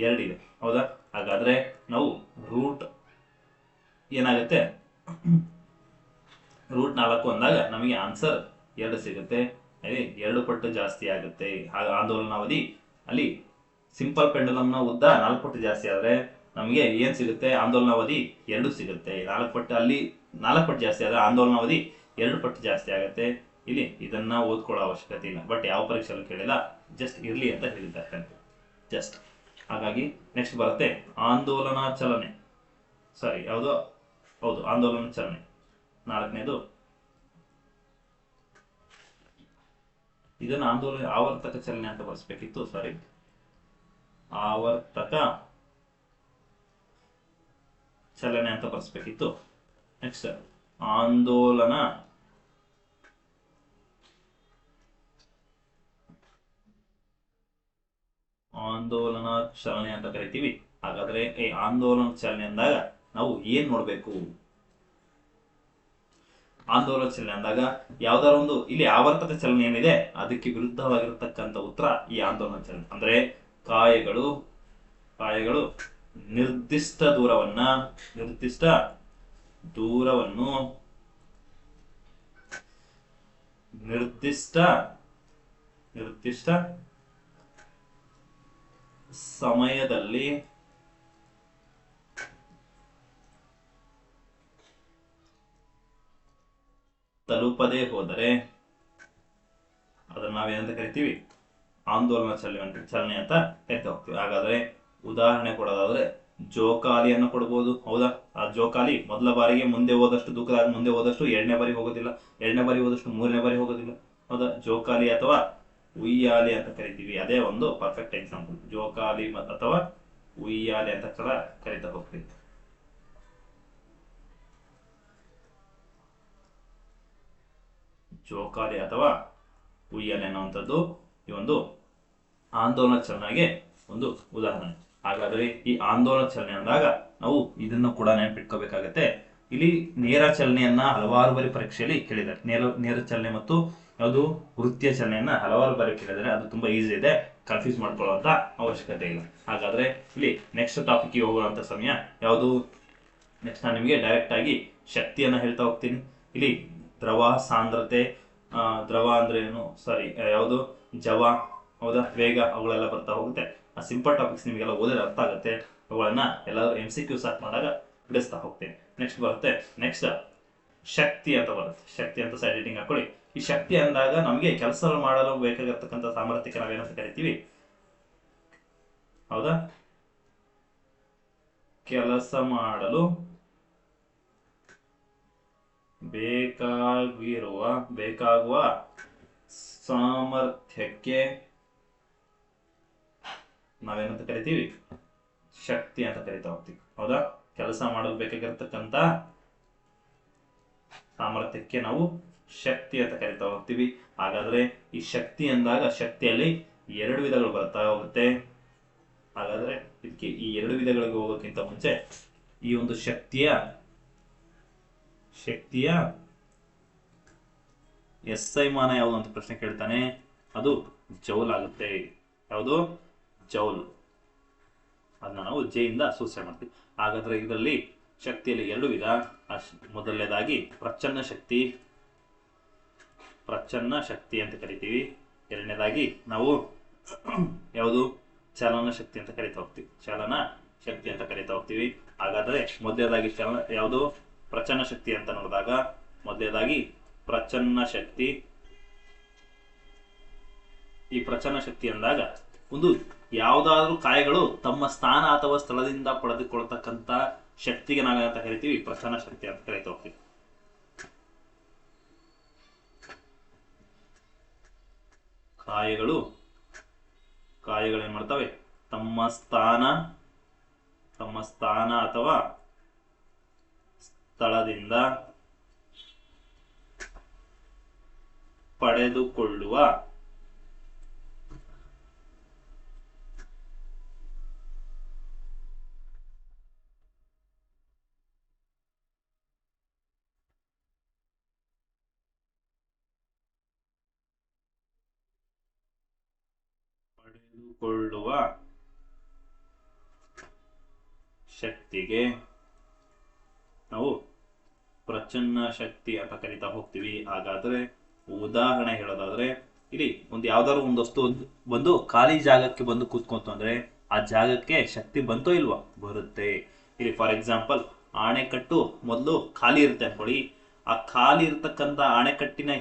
2 ಇದೆ. ಹೌದಾ? ಹಾಗಾದ್ರೆ ನಾವು ರೂಟ್ ಏನಾಗುತ್ತೆ, ರೂಟ್ 4 ಅಂದಾಗ ನಮಗೆ ಆನ್ಸರ್ 2 ಸಿಗುತ್ತೆ. ಅಲ್ಲಿ 2 ಪಟ್ಟು ಜಾಸ್ತಿ ಆಗುತ್ತೆ. ಆಂದೋಲನಾವಧಿ ಅಲ್ಲಿ ಸಿಂಪಲ್ ಪೆಂಡುಲಮ್ನ ಉದ್ದ 4 ಪಟ್ಟು ಜಾಸ್ತಿ ಆದ್ರೆ ನಮಗೆ ಏನ್ ಸಿಗುತ್ತೆ? ಆಂದೋಲನಾವಧಿ 2 ಸಿಗುತ್ತೆ. 4 ಪಟ್ಟು ಅಲ್ಲಿ 4 ಪಟ್ಟು ಜಾಸ್ತಿ ಆದ್ರೆ ಆಂದೋಲನಾವಧಿ 2 ಪಟ್ಟು ಜಾಸ್ತಿ ಆಗುತ್ತೆ. ಇಲ್ಲಿ ಇದನ್ನ ಓದ್ಕೊಳ್ಳೋ ಅವಶ್ಯಕತೆ ಇಲ್ಲ, ಬಟ್ ಯಾವ ಪರೀಕ್ಷೆಲ್ಲೂ ಕೇಳಿಲ್ಲ, ಜಸ್ಟ್ ಇರ್ಲಿ ಅಂತ ಹೇಳಿದ್ದಾರೆ ಜಸ್ಟ್. ಹಾಗಾಗಿ ನೆಕ್ಸ್ಟ್ ಬರುತ್ತೆ ಆಂದೋಲನ ಚಲನೆ. ಸಾರಿ, ಯಾವುದು? ಹೌದು, ಆಂದೋಲನ ಚಲನೆ. 4ನೇದು ಇದನ್ನ ಆವರ್ತಕ ಚಲನೆ ಅಂತ ಬರ್ಸ್ಬೇಕಿತ್ತು. ಸಾರಿ, ಆವರ್ತಕ ಚಲನೆ ಅಂತ ಬರ್ಸ್ಬೇಕಿತ್ತು. ನೆಕ್ಸ್ಟ್ ಆಂದೋಲನ ಚಲನೆ ಅಂತ ಕರಿತೀವಿ. ಹಾಗಾದ್ರೆ ಈ ಆಂದೋಲನ ಚಲನೆ ಅಂದಾಗ ನಾವು ಏನ್ ನೋಡ್ಬೇಕು? ಆಂದೋಲನ ಚಲನೆ ಅಂದಾಗ ಯಾವ್ದಾರ ಒಂದು ಇಲ್ಲಿ ಆವರ್ತಕ ಚಲನೆ ಏನಿದೆ ಅದಕ್ಕೆ ವಿರುದ್ಧವಾಗಿರತಕ್ಕಂತ ಉತ್ತರ ಈ ಆಂದೋಲನ ಚಲನೆ. ಅಂದ್ರೆ ಕಾಯಗಳು ನಿರ್ದಿಷ್ಟ ದೂರವನ್ನು ನಿರ್ದಿಷ್ಟ ಸಮಯದಲ್ಲಿ ತಲುಪದೇ ಹೋದರೆ ಅದನ್ನ ನಾವೇನಂತ ಕರಿತೀವಿ? ಆಂದೋಲನ ಚಲನೆ ಅಂತ ಕರಿತಾ ಹೋಗ್ತೀವಿ. ಹಾಗಾದ್ರೆ ಉದಾಹರಣೆ ಕೊಡೋದಾದ್ರೆ ಜೋಕಾಲಿಯನ್ನು ಕೊಡ್ಬೋದು. ಹೌದಾ? ಆ ಜೋಕಾಲಿ ಮೊದಲ ಬಾರಿಗೆ ಮುಂದೆ ಹೋದಷ್ಟು ದೂರ ಮುಂದೆ ಹೋದಷ್ಟು 2ನೇ ಬಾರಿ ಹೋಗೋದಿಲ್ಲ, 2ನೇ ಬಾರಿ ಹೋದಷ್ಟು 3ನೇ ಬಾರಿ ಹೋಗೋದಿಲ್ಲ. ಹೌದಾ? ಜೋಕಾಲಿ ಅಥವಾ ಉಯ್ಯಾಲೆ ಅಂತ ಕರಿತೀವಿ. ಅದೇ ಒಂದು ಪರ್ಫೆಕ್ಟ್ ಎಕ್ಸಾಂಪಲ್. ಜೋಕಾಲಿ ಅಥವಾ ಉಯ್ಯಾಲೆ ಅಂತ ಕರಿತಾ ಹೋಗ್ತೀವಿ. ಜೋಕಾಲಿ ಅಥವಾ ಉಯ್ಯಾಲೆ ಅನ್ನುವಂಥದ್ದು ಈ ಒಂದು ಆಂದೋಲನ ಚಲನೆಗೆ ಒಂದು ಉದಾಹರಣೆ. ಹಾಗಾದ್ರೆ ಈ ಆಂದೋಲನ ಚಲನೆ ಅಂದಾಗ ನಾವು ಇದನ್ನು ಕೂಡ ನೆನಪಿಟ್ಕೋಬೇಕಾಗತ್ತೆ. ಇಲ್ಲಿ ನೇರ ಚಲನೆಯನ್ನ ಹಲವಾರು ಬಾರಿ ಪರೀಕ್ಷೆಯಲ್ಲಿ ಕೇಳಿದ್ದಾರೆ. ನೇರ ಚಲನೆ ಮತ್ತು ಯಾವುದು ವೃತ್ತೀಯ ಚಲನೆಯನ್ನ ಹಲವಾರು ಬಾರಿ ಕೇಳಿದರೆ ಅದು ತುಂಬಾ ಈಸಿ ಇದೆ, ಕನ್ಫ್ಯೂಸ್ ಮಾಡ್ಕೊಳ್ಳುವಂತ ಅವಶ್ಯಕತೆ ಇಲ್ಲ. ಹಾಗಾದ್ರೆ ಇಲ್ಲಿ ನೆಕ್ಸ್ಟ್ ಟಾಪಿಕ್ ಹೋಗುವಂತ ಸಮಯ ಯಾವುದು? ನೆಕ್ಸ್ಟ್ ನಾನು ನಿಮಗೆ ಡೈರೆಕ್ಟ್ ಆಗಿ ಶಕ್ತಿಯನ್ನ ಹೇಳ್ತಾ ಹೋಗ್ತೀನಿ. ಇಲ್ಲಿ ದ್ರವ, ಸಾಂದ್ರತೆ, ದ್ರವ ಅಂದ್ರೆ ಏನು, ಸಾರಿ ಯಾವುದು, ಜವ, ಹೌದಾ, ವೇಗ, ಅವುಗಳೆಲ್ಲ ಬರ್ತಾ ಹೋಗುತ್ತೆ. ಆ ಸಿಂಪಲ್ ಟಾಪಿಕ್ಸ್ ನಿಮಗೆಲ್ಲ ಓದಿದ್ರೆ ಅರ್ಥ ಆಗುತ್ತೆ. ಅವುಗಳನ್ನ ಎಲ್ಲಾದ್ರೂ MCQ ಸಾಕ್ ಮಾಡಿದಾಗ ಬಿಡಿಸ್ತಾ ಹೋಗ್ತೇನೆ. ನೆಕ್ಸ್ಟ್ ಬರುತ್ತೆ, ನೆಕ್ಸ್ಟ್ ಶಕ್ತಿ ಅಂತ ಬರುತ್ತೆ. ಶಕ್ತಿ ಅಂತ ಸೈಡ್ ಹೆಡಿಂಗ್ ಹಾಕೊಳ್ಳಿ. ಈ ಶಕ್ತಿ ಅಂದಾಗ ನಮಗೆ ಕೆಲಸ ಮಾಡಲು ಬೇಕಾಗಿರ್ತಕ್ಕಂಥ ಸಾಮರ್ಥ್ಯಕ್ಕೆ ನಾವೇನಂತ ಕರಿತೀವಿ? ಹೌದಾ? ಕೆಲಸ ಮಾಡಲು ಬೇಕಾಗುವ ಸಾಮರ್ಥ್ಯಕ್ಕೆ ನಾವೇನಂತ ಕರಿತೀವಿ? ಶಕ್ತಿ ಅಂತ ಕರಿತಾ ಹೋಗ್ತೀವಿ. ಹೌದಾ? ಕೆಲಸ ಮಾಡಲು ಬೇಕಾಗಿರ್ತಕ್ಕಂಥ ಸಾಮರ್ಥ್ಯಕ್ಕೆ ನಾವು ಶಕ್ತಿ ಅಂತ ಕರಿತಾ ಹೋಗ್ತೀವಿ. ಹಾಗಾದ್ರೆ ಈ ಶಕ್ತಿ ಅಂದಾಗ ಶಕ್ತಿಯಲ್ಲಿ 2 ವಿಧಗಳು ಬರ್ತಾ ಹೋಗುತ್ತೆ. ಹಾಗಾದ್ರೆ ಇದಕ್ಕೆ ಈ 2 ವಿಧಗಳಿಗೆ ಹೋಗೋಕ್ಕಿಂತ ಮುಂಚೆ ಈ ಒಂದು ಶಕ್ತಿಯ SI ಮಾನ ಯಾವುದು ಅಂತ ಪ್ರಶ್ನೆ ಕೇಳ್ತಾನೆ. ಅದು ಜೌಲ್ ಆಗುತ್ತೆ. ಯಾವುದು? ಜೌಲ್. ಅದನ್ನ ನಾವು ಜೆ ಇಂದ ಸೂಚನೆ ಮಾಡ್ತೀವಿ. ಹಾಗಾದ್ರೆ ಇದರಲ್ಲಿ ಶಕ್ತಿಯಲ್ಲಿ 2 ವಿಧ. ಮೊದಲನೇದಾಗಿ ಪ್ರಚನ್ನ ಶಕ್ತಿ ಅಂತ ಕರಿತೀವಿ. ಎರಡನೇದಾಗಿ ನಾವು ಯಾವುದು? ಚಲನ ಶಕ್ತಿ ಅಂತ ಕರಿತಾ ಹೋಗ್ತೀವಿ. ಹಾಗಾದ್ರೆ ಮೊದಲನೇದಾಗಿ ಯಾವುದು? ಪ್ರಚನ್ನ ಶಕ್ತಿ ಅಂತ ನೋಡಿದಾಗ ಮೊದಲನೇದಾಗಿ ಪ್ರಚನ್ನ ಶಕ್ತಿ. ಈ ಪ್ರಚನ್ನ ಶಕ್ತಿ ಅಂದಾಗ ಒಂದು ಯಾವುದಾದ್ರೂ ಕಾಯಗಳು ತಮ್ಮ ಸ್ಥಾನ ಅಥವಾ ಸ್ಥಳದಿಂದ ಪಡೆದುಕೊಳ್ತಕ್ಕಂಥ ಶಕ್ತಿಗೆ ನಾವೇನಂತ ಕರಿತೀವಿ? ಪ್ರಚನ್ನ ಶಕ್ತಿ ಅಂತ ಕರಿತಾ ಹೋಗ್ತೀವಿ. ಕಾಯಗಳು ಏನ್ ಮಾಡ್ತವೆ? ತಮ್ಮ ಸ್ಥಾನ ಅಥವಾ ಸ್ಥಳದಿಂದ ಪಡೆದುಕೊಳ್ಳುವ ಶಕ್ತಿಗೆ ನಾವು ಪ್ರಚನ್ನ ಶಕ್ತಿ ಅಂತ ಕರಿತಾ ಹೋಗ್ತೀವಿ. ಹಾಗಾದ್ರೆ ಉದಾಹರಣೆ ಹೇಳೋದಾದ್ರೆ ಇಲ್ಲಿ ಯಾವ್ದಾದ್ರು ಒಂದು ವಸ್ತು ಬಂದು ಖಾಲಿ ಜಾಗಕ್ಕೆ ಬಂದು ಕೂತ್ಕೊಂತು ಅಂದ್ರೆ ಆ ಜಾಗಕ್ಕೆ ಶಕ್ತಿ ಬಂತೋ ಇಲ್ವಾ? ಬರುತ್ತೆ. ಇಲ್ಲಿ ಫಾರ್ ಎಕ್ಸಾಂಪಲ್ ಆಣೆಕಟ್ಟು ಮೊದಲು ಖಾಲಿ ಇರುತ್ತೆ ಅನ್ಕೊಳ್ಳಿ. ಆ ಖಾಲಿ ಇರ್ತಕ್ಕಂಥ ಆಣೆಕಟ್ಟಿನ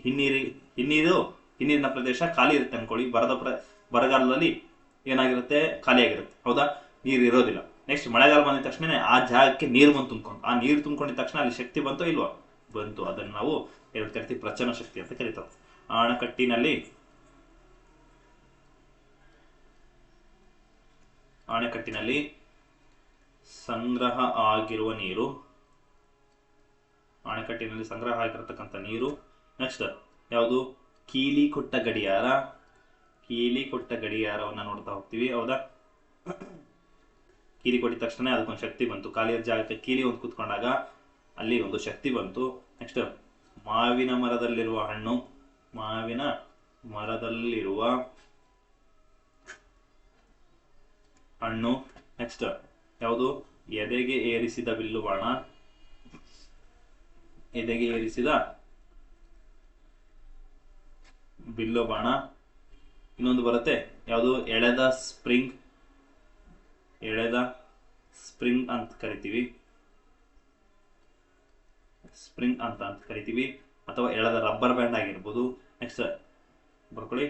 ಹಿನ್ನೀರಿನ ಪ್ರದೇಶ ಖಾಲಿ ಇರುತ್ತೆ ಅನ್ಕೊಳ್ಳಿ. ಬರಗಾಲದಲ್ಲಿ ಏನಾಗಿರುತ್ತೆ? ಖಾಲಿಯಾಗಿರುತ್ತೆ. ಹೌದಾ? ನೀರು ಇರೋದಿಲ್ಲ. ನೆಕ್ಸ್ಟ್ ಮಳೆಗಾಲ ಬಂದ ತಕ್ಷಣ ಆ ಜಾಗಕ್ಕೆ ನೀರು ಬಂದು ತುಂಬ್ಕೊಂಡು, ಆ ನೀರು ತುಂಬ್ಕೊಂಡಿದ ತಕ್ಷಣ ಅಲ್ಲಿ ಶಕ್ತಿ ಬಂತೋ ಇಲ್ವಾ? ಬಂತು. ಅದನ್ನು ನಾವು ಏನು ಕರಿತೀವಿ? ಪ್ರಚನ್ನ ಶಕ್ತಿ ಅಂತ ಕರಿತಾರೆ. ಆಣೆಕಟ್ಟಿನಲ್ಲಿ ಸಂಗ್ರಹ ಆಗಿರುವ ನೀರು, ಆಣೆಕಟ್ಟಿನಲ್ಲಿ ಸಂಗ್ರಹ ಆಗಿರತಕ್ಕಂಥ ನೀರು. ನೆಕ್ಸ್ಟ್ ಯಾವುದು? ಕೀಲಿ ಕೊಟ್ಟ ಗಡಿಯಾರವನ್ನ ನೋಡ್ತಾ ಹೋಗ್ತೀವಿ. ಹೌದಾ? ಕೀಲಿ ಕೊಟ್ಟಿದ ತಕ್ಷಣ ಅದಕ್ಕೊಂದು ಶಕ್ತಿ ಬಂತು. ಖಾಲಿಯ ಜಾಗಕ್ಕೆ ಕೀಲಿ ಒಂದು ಕೂತ್ಕೊಂಡಾಗ ಅಲ್ಲಿ ಒಂದು ಶಕ್ತಿ ಬಂತು. ನೆಕ್ಸ್ಟ್ ಮಾವಿನ ಮರದಲ್ಲಿರುವ ಹಣ್ಣು. ನೆಕ್ಸ್ಟ್ ಯಾವುದು? ಎದೆಗೆ ಏರಿಸಿದ ಬಿಲ್ಲು ಬಾಣ. ಇನ್ನೊಂದು ಬರುತ್ತೆ ಯಾವುದು? ಎಳೆದ ಸ್ಪ್ರಿಂಗ್ ಅಂತ ಕರಿತೀವಿ. ಅಥವಾ ಎಳೆದ ರಬ್ಬರ್ ಬ್ಯಾಂಡ್ ಆಗಿರ್ಬೋದು. ನೆಕ್ಸ್ಟ್ ಬರ್ಕೊಳ್ಳಿ,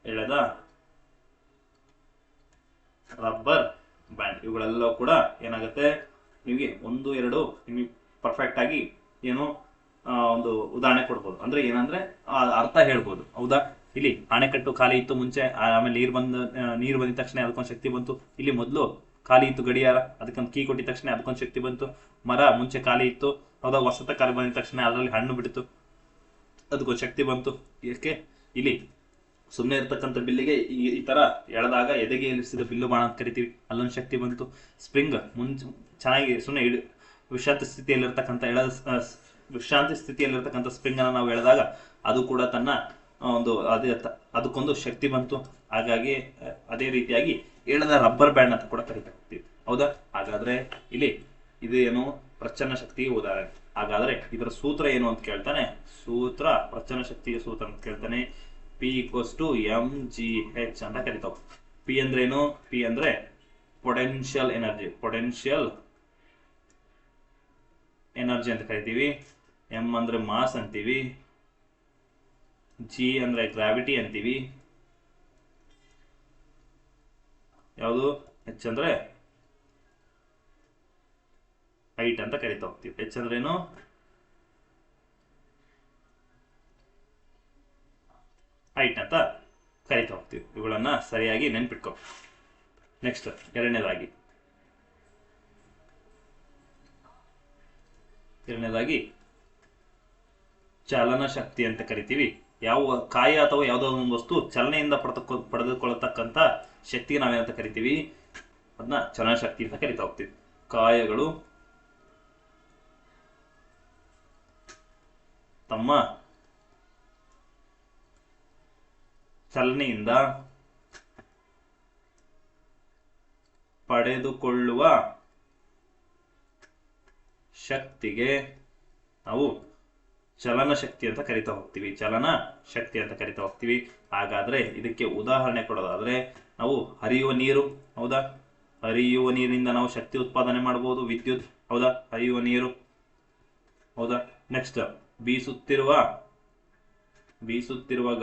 ಎಳೆದ ರಬ್ಬರ್ ಬ್ಯಾಂಡ್. ಇವುಗಳೆಲ್ಲ ಕೂಡ ಏನಾಗುತ್ತೆ? ನಿಮಗೆ 1-2 ನಿಮಗೆ ಪರ್ಫೆಕ್ಟ್ ಆಗಿ ಏನು ಒಂದು ಉದಾಹರಣೆ ಕೊಡ್ಬೋದು. ಅಂದ್ರೆ ಏನಂದ್ರೆ ಅರ್ಥ ಹೇಳ್ಬೋದು. ಹೌದಾ? ಇಲ್ಲಿ ಅಣೆಕಟ್ಟು ಖಾಲಿ ಇತ್ತು ಮುಂಚೆ, ಆಮೇಲೆ ನೀರು ಬಂದಿದ ತಕ್ಷಣ ಅದಕ್ಕೊಂದು ಶಕ್ತಿ ಬಂತು. ಇಲ್ಲಿ ಮೊದಲು ಖಾಲಿ ಇತ್ತು ಗಡಿಯಾರ, ಅದಕ್ಕೊಂದು ಕೀ ಕೊಟ್ಟಿದ ತಕ್ಷಣ ಅದಕ್ಕೊಂದು ಶಕ್ತಿ ಬಂತು. ಮರ ಮುಂಚೆ ಖಾಲಿ ಇತ್ತು. ಹೌದಾ? ವಸತ ಖಾಲಿ ಬಂದಿದ ತಕ್ಷಣ ಅದರಲ್ಲಿ ಹಣ್ಣು ಬಿಡ್ತು, ಅದಕ್ಕೊಂದು ಶಕ್ತಿ ಬಂತು. ಯಾಕೆ? ಇಲ್ಲಿ ಸುಮ್ಮನೆ ಇರ್ತಕ್ಕಂಥ ಬಿಲ್ಲಿಗೆ ಈ ತರ ಎಳೆದಾಗ ಎದೆಗೆ ಏರಿಸಿದ ಬಿಲ್ಲು ಬಾಣ ಅಂತ ಕರಿತೀವಿ. ಅಲ್ಲೊಂದು ಶಕ್ತಿ ಬಂತು. ಸ್ಪ್ರಿಂಗ್ ಚೆನ್ನಾಗಿ ಸುಮ್ಮನೆ ವಿಶ್ರಾಂತಿ ಸ್ಥಿತಿಯಲ್ಲಿರ್ತಕ್ಕಂಥ ಸ್ಪ್ರಿಂಗ್ ಅನ್ನು ನಾವು ಎಳೆದಾಗ ಅದು ಕೂಡ ತನ್ನ ಅದಕ್ಕೊಂದು ಶಕ್ತಿ ಬಂತು. ಹಾಗಾಗಿ ಅದೇ ರೀತಿಯಾಗಿ ಎಳೆದ ರಬ್ಬರ್ ಬ್ಯಾಂಡ್ ಅಂತ ಕೂಡ ಕರಿತಾ ಹೋಗ್ತೀವಿ. ಹೌದಾ? ಹಾಗಾದ್ರೆ ಇಲ್ಲಿ ಇದು ಏನು? ಪ್ರಚನ್ನ ಶಕ್ತಿ ಉದಾಹರಣೆ. ಹಾಗಾದ್ರೆ ಇದರ ಸೂತ್ರ ಏನು ಅಂತ ಕೇಳ್ತಾನೆ. ಪ್ರಚನ್ನ ಶಕ್ತಿಯ ಸೂತ್ರ ಅಂತ ಕೇಳ್ತಾನೆ. P = mgh ಅಂತ ಕರಿತಾವ. P ಅಂದ್ರೆ ಏನು? P ಅಂದ್ರೆ ಪೊಟೆನ್ಷಿಯಲ್ ಎನರ್ಜಿ ಅಂತ ಕರಿತೀವಿ. ಎಂ ಅಂದ್ರೆ ಮಾಸ್ ಅಂತೀವಿ, ಜಿ ಅಂದ್ರೆ ಗ್ರಾವಿಟಿ ಅಂತೀವಿ, ಯಾವುದು ಎಚ್ ಅಂದ್ರೆ ಹೈಟ್ ಅಂತ ಕರಿತಾ ಹೋಗ್ತೀವಿ. ಎಚ್ ಅಂದ್ರೇನು ಹೈಟ್ ಅಂತ ಕರಿತಾ ಹೋಗ್ತೀವಿ. ಇವುಗಳನ್ನ ಸರಿಯಾಗಿ ನೆನ್ಪಿಟ್ಕೊ. ನೆಕ್ಸ್ಟ್ ಎರಡನೇದಾಗಿ ಚಲನ ಶಕ್ತಿ ಅಂತ ಕರಿತೀವಿ. ಯಾವ ಕಾಯ ಅಥವಾ ಯಾವುದೋ ಒಂದು ವಸ್ತು ಚಲನೆಯಿಂದ ಪಡೆದುಕೊಳ್ಳತಕ್ಕಂಥ ಶಕ್ತಿಗೆ ನಾವೇನಂತ ಕರಿತೀವಿ, ಅದನ್ನ ಚಲನ ಶಕ್ತಿ ಅಂತ ಕರಿತಾ ಹೋಗ್ತೀವಿ. ಕಾಯಗಳು ತಮ್ಮ ಚಲನೆಯಿಂದ ಪಡೆದುಕೊಳ್ಳುವ ಶಕ್ತಿಗೆ ನಾವು ಚಲನ ಶಕ್ತಿ ಅಂತ ಕರಿತಾ ಹೋಗ್ತೀವಿ. ಚಲನ ಶಕ್ತಿ ಅಂತ ಕರಿತಾ ಹೋಗ್ತೀವಿ. ಹಾಗಾದ್ರೆ ಇದಕ್ಕೆ ಉದಾಹರಣೆ ಕೊಡೋದಾದ್ರೆ ನಾವು ಹರಿಯುವ ನೀರು, ಹೌದಾ, ಹರಿಯುವ ನೀರಿನಿಂದ ನಾವು ಶಕ್ತಿ ಉತ್ಪಾದನೆ ಮಾಡಬಹುದು, ವಿದ್ಯುತ್, ಹೌದಾ, ಹರಿಯುವ ನೀರು, ಹೌದಾ. ನೆಕ್ಸ್ಟ್ ಬೀಸುತ್ತಿರುವ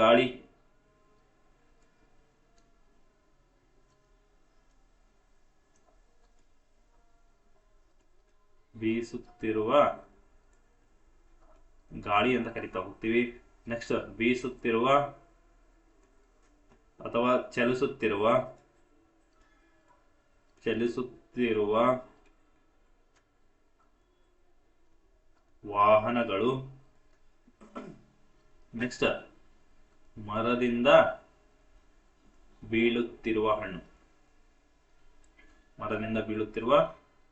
ಗಾಳಿ, ಬೀಸುತ್ತಿರುವ ಗಾಳಿ ಅಂತ ಕರಿತಾ ಹೋಗ್ತೀವಿ. ನೆಕ್ಸ್ಟ್ ಬೀಸುತ್ತಿರುವ ಅಥವಾ ಚಲಿಸುತ್ತಿರುವ ವಾಹನಗಳು. ನೆಕ್ಸ್ಟ್ ಮರದಿಂದ ಬೀಳುತ್ತಿರುವ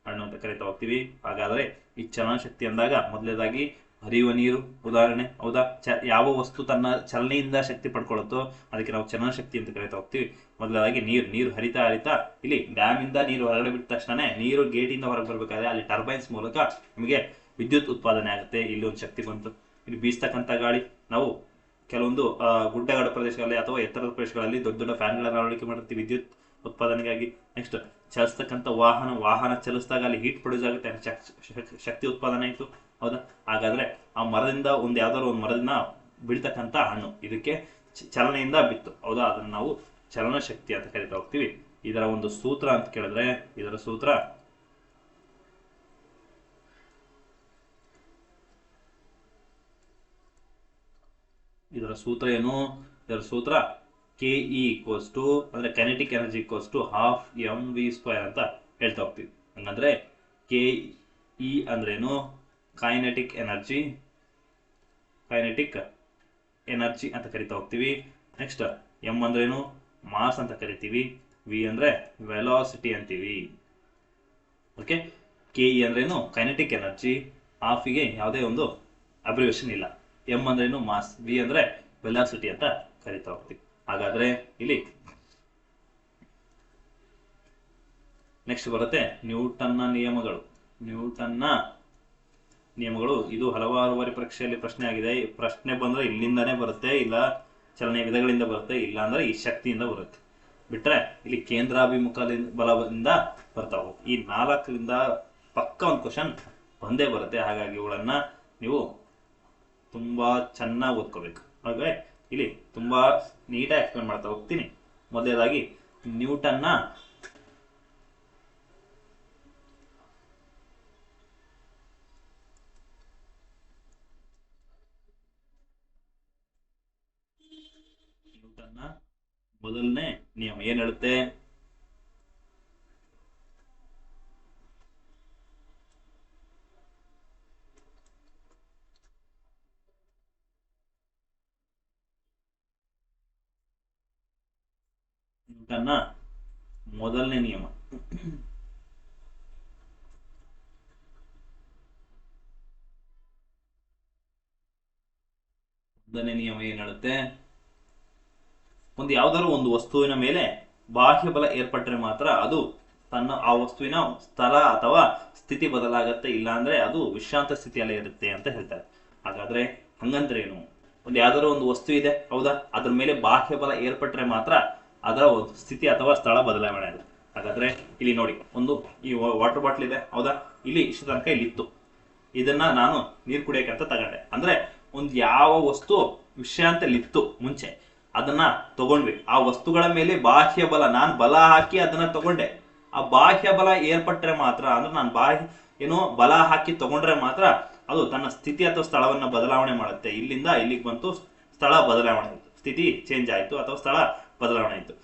ಹಣ್ಣು ಅಂತ ಕರಿತಾ ಹೋಗ್ತೀವಿ. ಹಾಗಾದ್ರೆ ಈ ಚಲನ ಶಕ್ತಿ ಅಂದಾಗ ಮೊದಲನೇದಾಗಿ ಹರಿಯುವ ನೀರು ಉದಾಹರಣೆ, ಹೌದಾ. ಯಾವ ವಸ್ತು ತನ್ನ ಚಲನೆಯಿಂದ ಶಕ್ತಿ ಪಡ್ಕೊಳ್ಳುತ್ತೋ ಅದಕ್ಕೆ ನಾವು ಚಲನ ಶಕ್ತಿ ಅಂತ ಕರಿತಾ ಹೋಗ್ತೀವಿ. ಮೊದಲನೇದಾಗಿ ನೀರು ಹರಿತಾ ಇಲ್ಲಿ ಡ್ಯಾಮ್ ಇಂದ ನೀರು ಹೊರಗಡೆ ಬಿಟ್ಟ ತಕ್ಷಣ ನೀರು ಗೇಟಿಂದ ಹೊರಗೆ ಬರ್ಬೇಕಾದ್ರೆ ಅಲ್ಲಿ ಟರ್ಬೈನ್ಸ್ ಮೂಲಕ ನಮಗೆ ವಿದ್ಯುತ್ ಉತ್ಪಾದನೆ ಆಗುತ್ತೆ. ಇಲ್ಲಿ ಒಂದು ಶಕ್ತಿ ಬಂತು. ಇಲ್ಲಿ ಬೀಸ್ತಕ್ಕಂಥ ಗಾಳಿ, ನಾವು ಕೆಲವೊಂದು ಗುಡ್ಡಗಾಡು ಪ್ರದೇಶಗಳಲ್ಲಿ ಅಥವಾ ಎತ್ತರದ ಪ್ರದೇಶಗಳಲ್ಲಿ ದೊಡ್ಡ ದೊಡ್ಡ ಫ್ಯಾನ್ಗಳನ್ನು ಅಳವಡಿಕೆ ಮಾಡುತ್ತೀವಿ ವಿದ್ಯುತ್ ಉತ್ಪಾದನೆಗಾಗಿ. ನೆಕ್ಸ್ಟ್ ಚಲಿಸ್ತಕ್ಕಂಥ ವಾಹನ ಚಲಿಸಿದಾಗ ಅಲ್ಲಿ ಹೀಟ್ ಪ್ರೊಡ್ಯೂಸ್ ಆಗುತ್ತೆ, ಶಕ್ತಿ ಉತ್ಪಾದನೆ ಆಯಿತು, ಹೌದಾ. ಹಾಗಾದ್ರೆ ಆ ಮರದಿಂದ ಯಾವ್ದಾದ್ರು ಒಂದು ಮರದಿಂದ ಬೀಳ್ತಕ್ಕಂಥ ಹಣ್ಣು ಇದಕ್ಕೆ ಚಲನೆಯಿಂದ ಬಿತ್ತು, ಹೌದಾ, ಅದನ್ನ ನಾವು ಚಲನ ಶಕ್ತಿ ಅಂತ ಕರಿತಾ ಹೋಗ್ತೀವಿ. ಇದರ ಒಂದು ಸೂತ್ರ ಅಂತ ಕೇಳಿದ್ರೆ ಇದರ ಸೂತ್ರ ಏನು? ಇದರ ಸೂತ್ರ KE ಅಂದ್ರೆ ಕೈನೆಟಿಕ್ ಎನರ್ಜಿ ½ mv² ಅಂತ ಹೇಳ್ತಾ ಹೋಗ್ತೀವಿ. ಹಂಗಂದ್ರೆ KE ಅಂದ್ರೇನು? ಕೈನೆಟಿಕ್ ಎನರ್ಜಿ ಅಂತ ಕರಿತಾ ಹೋಗ್ತೀವಿ. ನೆಕ್ಸ್ಟ್ ಎಂ ಅಂದ್ರೇನು? ಮಾಸ್ ಅಂತ ಕರಿತೀವಿ. ವಿ ಅಂದ್ರೆ ವೆಲಾಸಿಟಿ ಅಂತೀವಿ. ಓಕೆ. KE ಅಂದ್ರೇನು? Kinetic energy. ಹಾಫಿಗೆ ಯಾವುದೇ ಒಂದು ಅಬ್ರಿವೇಷನ್ ಇಲ್ಲ. ಎಂ ಅಂದ್ರೇನು? ಮಾಸ್. ವಿ ಅಂದ್ರೆ ವೆಲಾಸಿಟಿ ಅಂತ ಕರಿತಾ ಹೋಗ್ತೀವಿ. ಹಾಗಾದ್ರೆ ಇಲ್ಲಿ ನೆಕ್ಸ್ಟ್ ಬರುತ್ತೆ ನ್ಯೂಟನ್ನ ನಿಯಮಗಳು. ಇದು ಹಲವಾರು ಬಾರಿ ಪರೀಕ್ಷೆಯಲ್ಲಿ ಪ್ರಶ್ನೆ ಆಗಿದೆ. ಪ್ರಶ್ನೆ ಬಂದ್ರೆ ಇಲ್ಲಿಂದಾನೇ ಬರುತ್ತೆ, ಇಲ್ಲ ಚಲನೆಯ ವಿಧಗಳಿಂದ ಬರುತ್ತೆ, ಇಲ್ಲ ಅಂದ್ರೆ ಈ ಶಕ್ತಿಯಿಂದ ಬರುತ್ತೆ. ಬಿಟ್ರೆ ಇಲ್ಲಿ ಕೇಂದ್ರಾಭಿಮುಖ ಬಲದಿಂದ ಬರ್ತಾವೆ. ಈ 4ರಿಂದ ಪಕ್ಕ ಒಂದು ಕ್ವಶನ್ ಬಂದೇ ಬರುತ್ತೆ. ಹಾಗಾಗಿ ಇವುಗಳನ್ನ ನೀವು ತುಂಬಾ ಚೆನ್ನಾಗಿ ಓದ್ಕೋಬೇಕು. ಹಾಗೆ ಇಲ್ಲಿ ತುಂಬಾ ನೀಟಾಗಿ ಎಕ್ಸ್ಪ್ಲೇನ್ ಮಾಡ್ತಾ ಹೋಗ್ತೀನಿ. ಮೊದಲನೇದಾಗಿ ನ್ಯೂಟನ್ನ ಮೊದಲನೇ ನಿಯಮ ಏನ್ ಹೇಳುತ್ತೆ? ನ್ಯೂಟನ್ನ ಮೊದಲನೇ ನಿಯಮ ಏನ್ ಹೇಳುತ್ತೆ? ಯಾವ್ದಾದ್ರು ಒಂದು ವಸ್ತುವಿನ ಮೇಲೆ ಬಾಹ್ಯ ಬಲ ಏರ್ಪಟ್ಟರೆ ಮಾತ್ರ ಅದು ಆ ವಸ್ತುವಿನ ಸ್ಥಳ ಅಥವಾ ಸ್ಥಿತಿ ಬದಲಾಗತ್ತೆ, ಇಲ್ಲ ಅಂದ್ರೆ ಅದು ವಿಶ್ರಾಂತ ಸ್ಥಿತಿಯಲ್ಲೇ ಇರುತ್ತೆ ಅಂತ ಹೇಳ್ತಾರೆ. ಹಾಗಾದ್ರೆ ಹಂಗಂದ್ರೆ ಏನು? ಯಾವ್ದಾದ್ರು ಒಂದು ವಸ್ತು ಇದೆ, ಹೌದಾ, ಅದ್ರ ಮೇಲೆ ಬಾಹ್ಯ ಬಲ ಏರ್ಪಟ್ಟರೆ ಮಾತ್ರ ಅದರ ಒಂದು ಸ್ಥಿತಿ ಅಥವಾ ಸ್ಥಳ ಬದಲಾವಣೆ ಆಗುತ್ತೆ. ಹಾಗಾದ್ರೆ ಇಲ್ಲಿ ನೋಡಿ, ಈ ವಾಟರ್ ಬಾಟ್ಲ್ ಇದೆ, ಹೌದಾ, ಇಲ್ಲಿ ಇಷ್ಟು ತನಕ ಇಲ್ಲಿ ಇತ್ತು. ಇದನ್ನ ನಾನು ನೀರು ಕುಡಿಯಕ್ಕೆ ಅಂತ ತಗೊಂಡೆ. ಅಂದ್ರೆ ಒಂದು ಯಾವ ವಸ್ತು ವಿಷಯಾಂತಲ್ಲಿತ್ತು ಮುಂಚೆ, ಅದನ್ನ ತಗೊಂಡ್ವಿ. ಆ ವಸ್ತುಗಳ ಮೇಲೆ ಬಾಹ್ಯ ಬಲ, ನಾನು ಬಲ ಹಾಕಿ ಅದನ್ನ ತಗೊಂಡೆ. ಆ ಬಾಹ್ಯ ಬಲ ಏರ್ಪಟ್ರೆ ಮಾತ್ರ, ಅಂದ್ರೆ ನಾನು ಬಲ ಹಾಕಿ ತಗೊಂಡ್ರೆ ಮಾತ್ರ ಅದು ತನ್ನ ಸ್ಥಿತಿ ಅಥವಾ ಸ್ಥಳವನ್ನ ಬದಲಾವಣೆ ಮಾಡುತ್ತೆ. ಇಲ್ಲಿಂದ ಇಲ್ಲಿಗೆ ಬಂತು, ಸ್ಥಳ ಬದಲಾವಣೆ ಆಯಿತು, ಸ್ಥಿತಿ ಚೇಂಜ್ ಆಯಿತು ಅಥವಾ ಸ್ಥಳ ಬದಲಾವಣೆ ಆಯಿತು.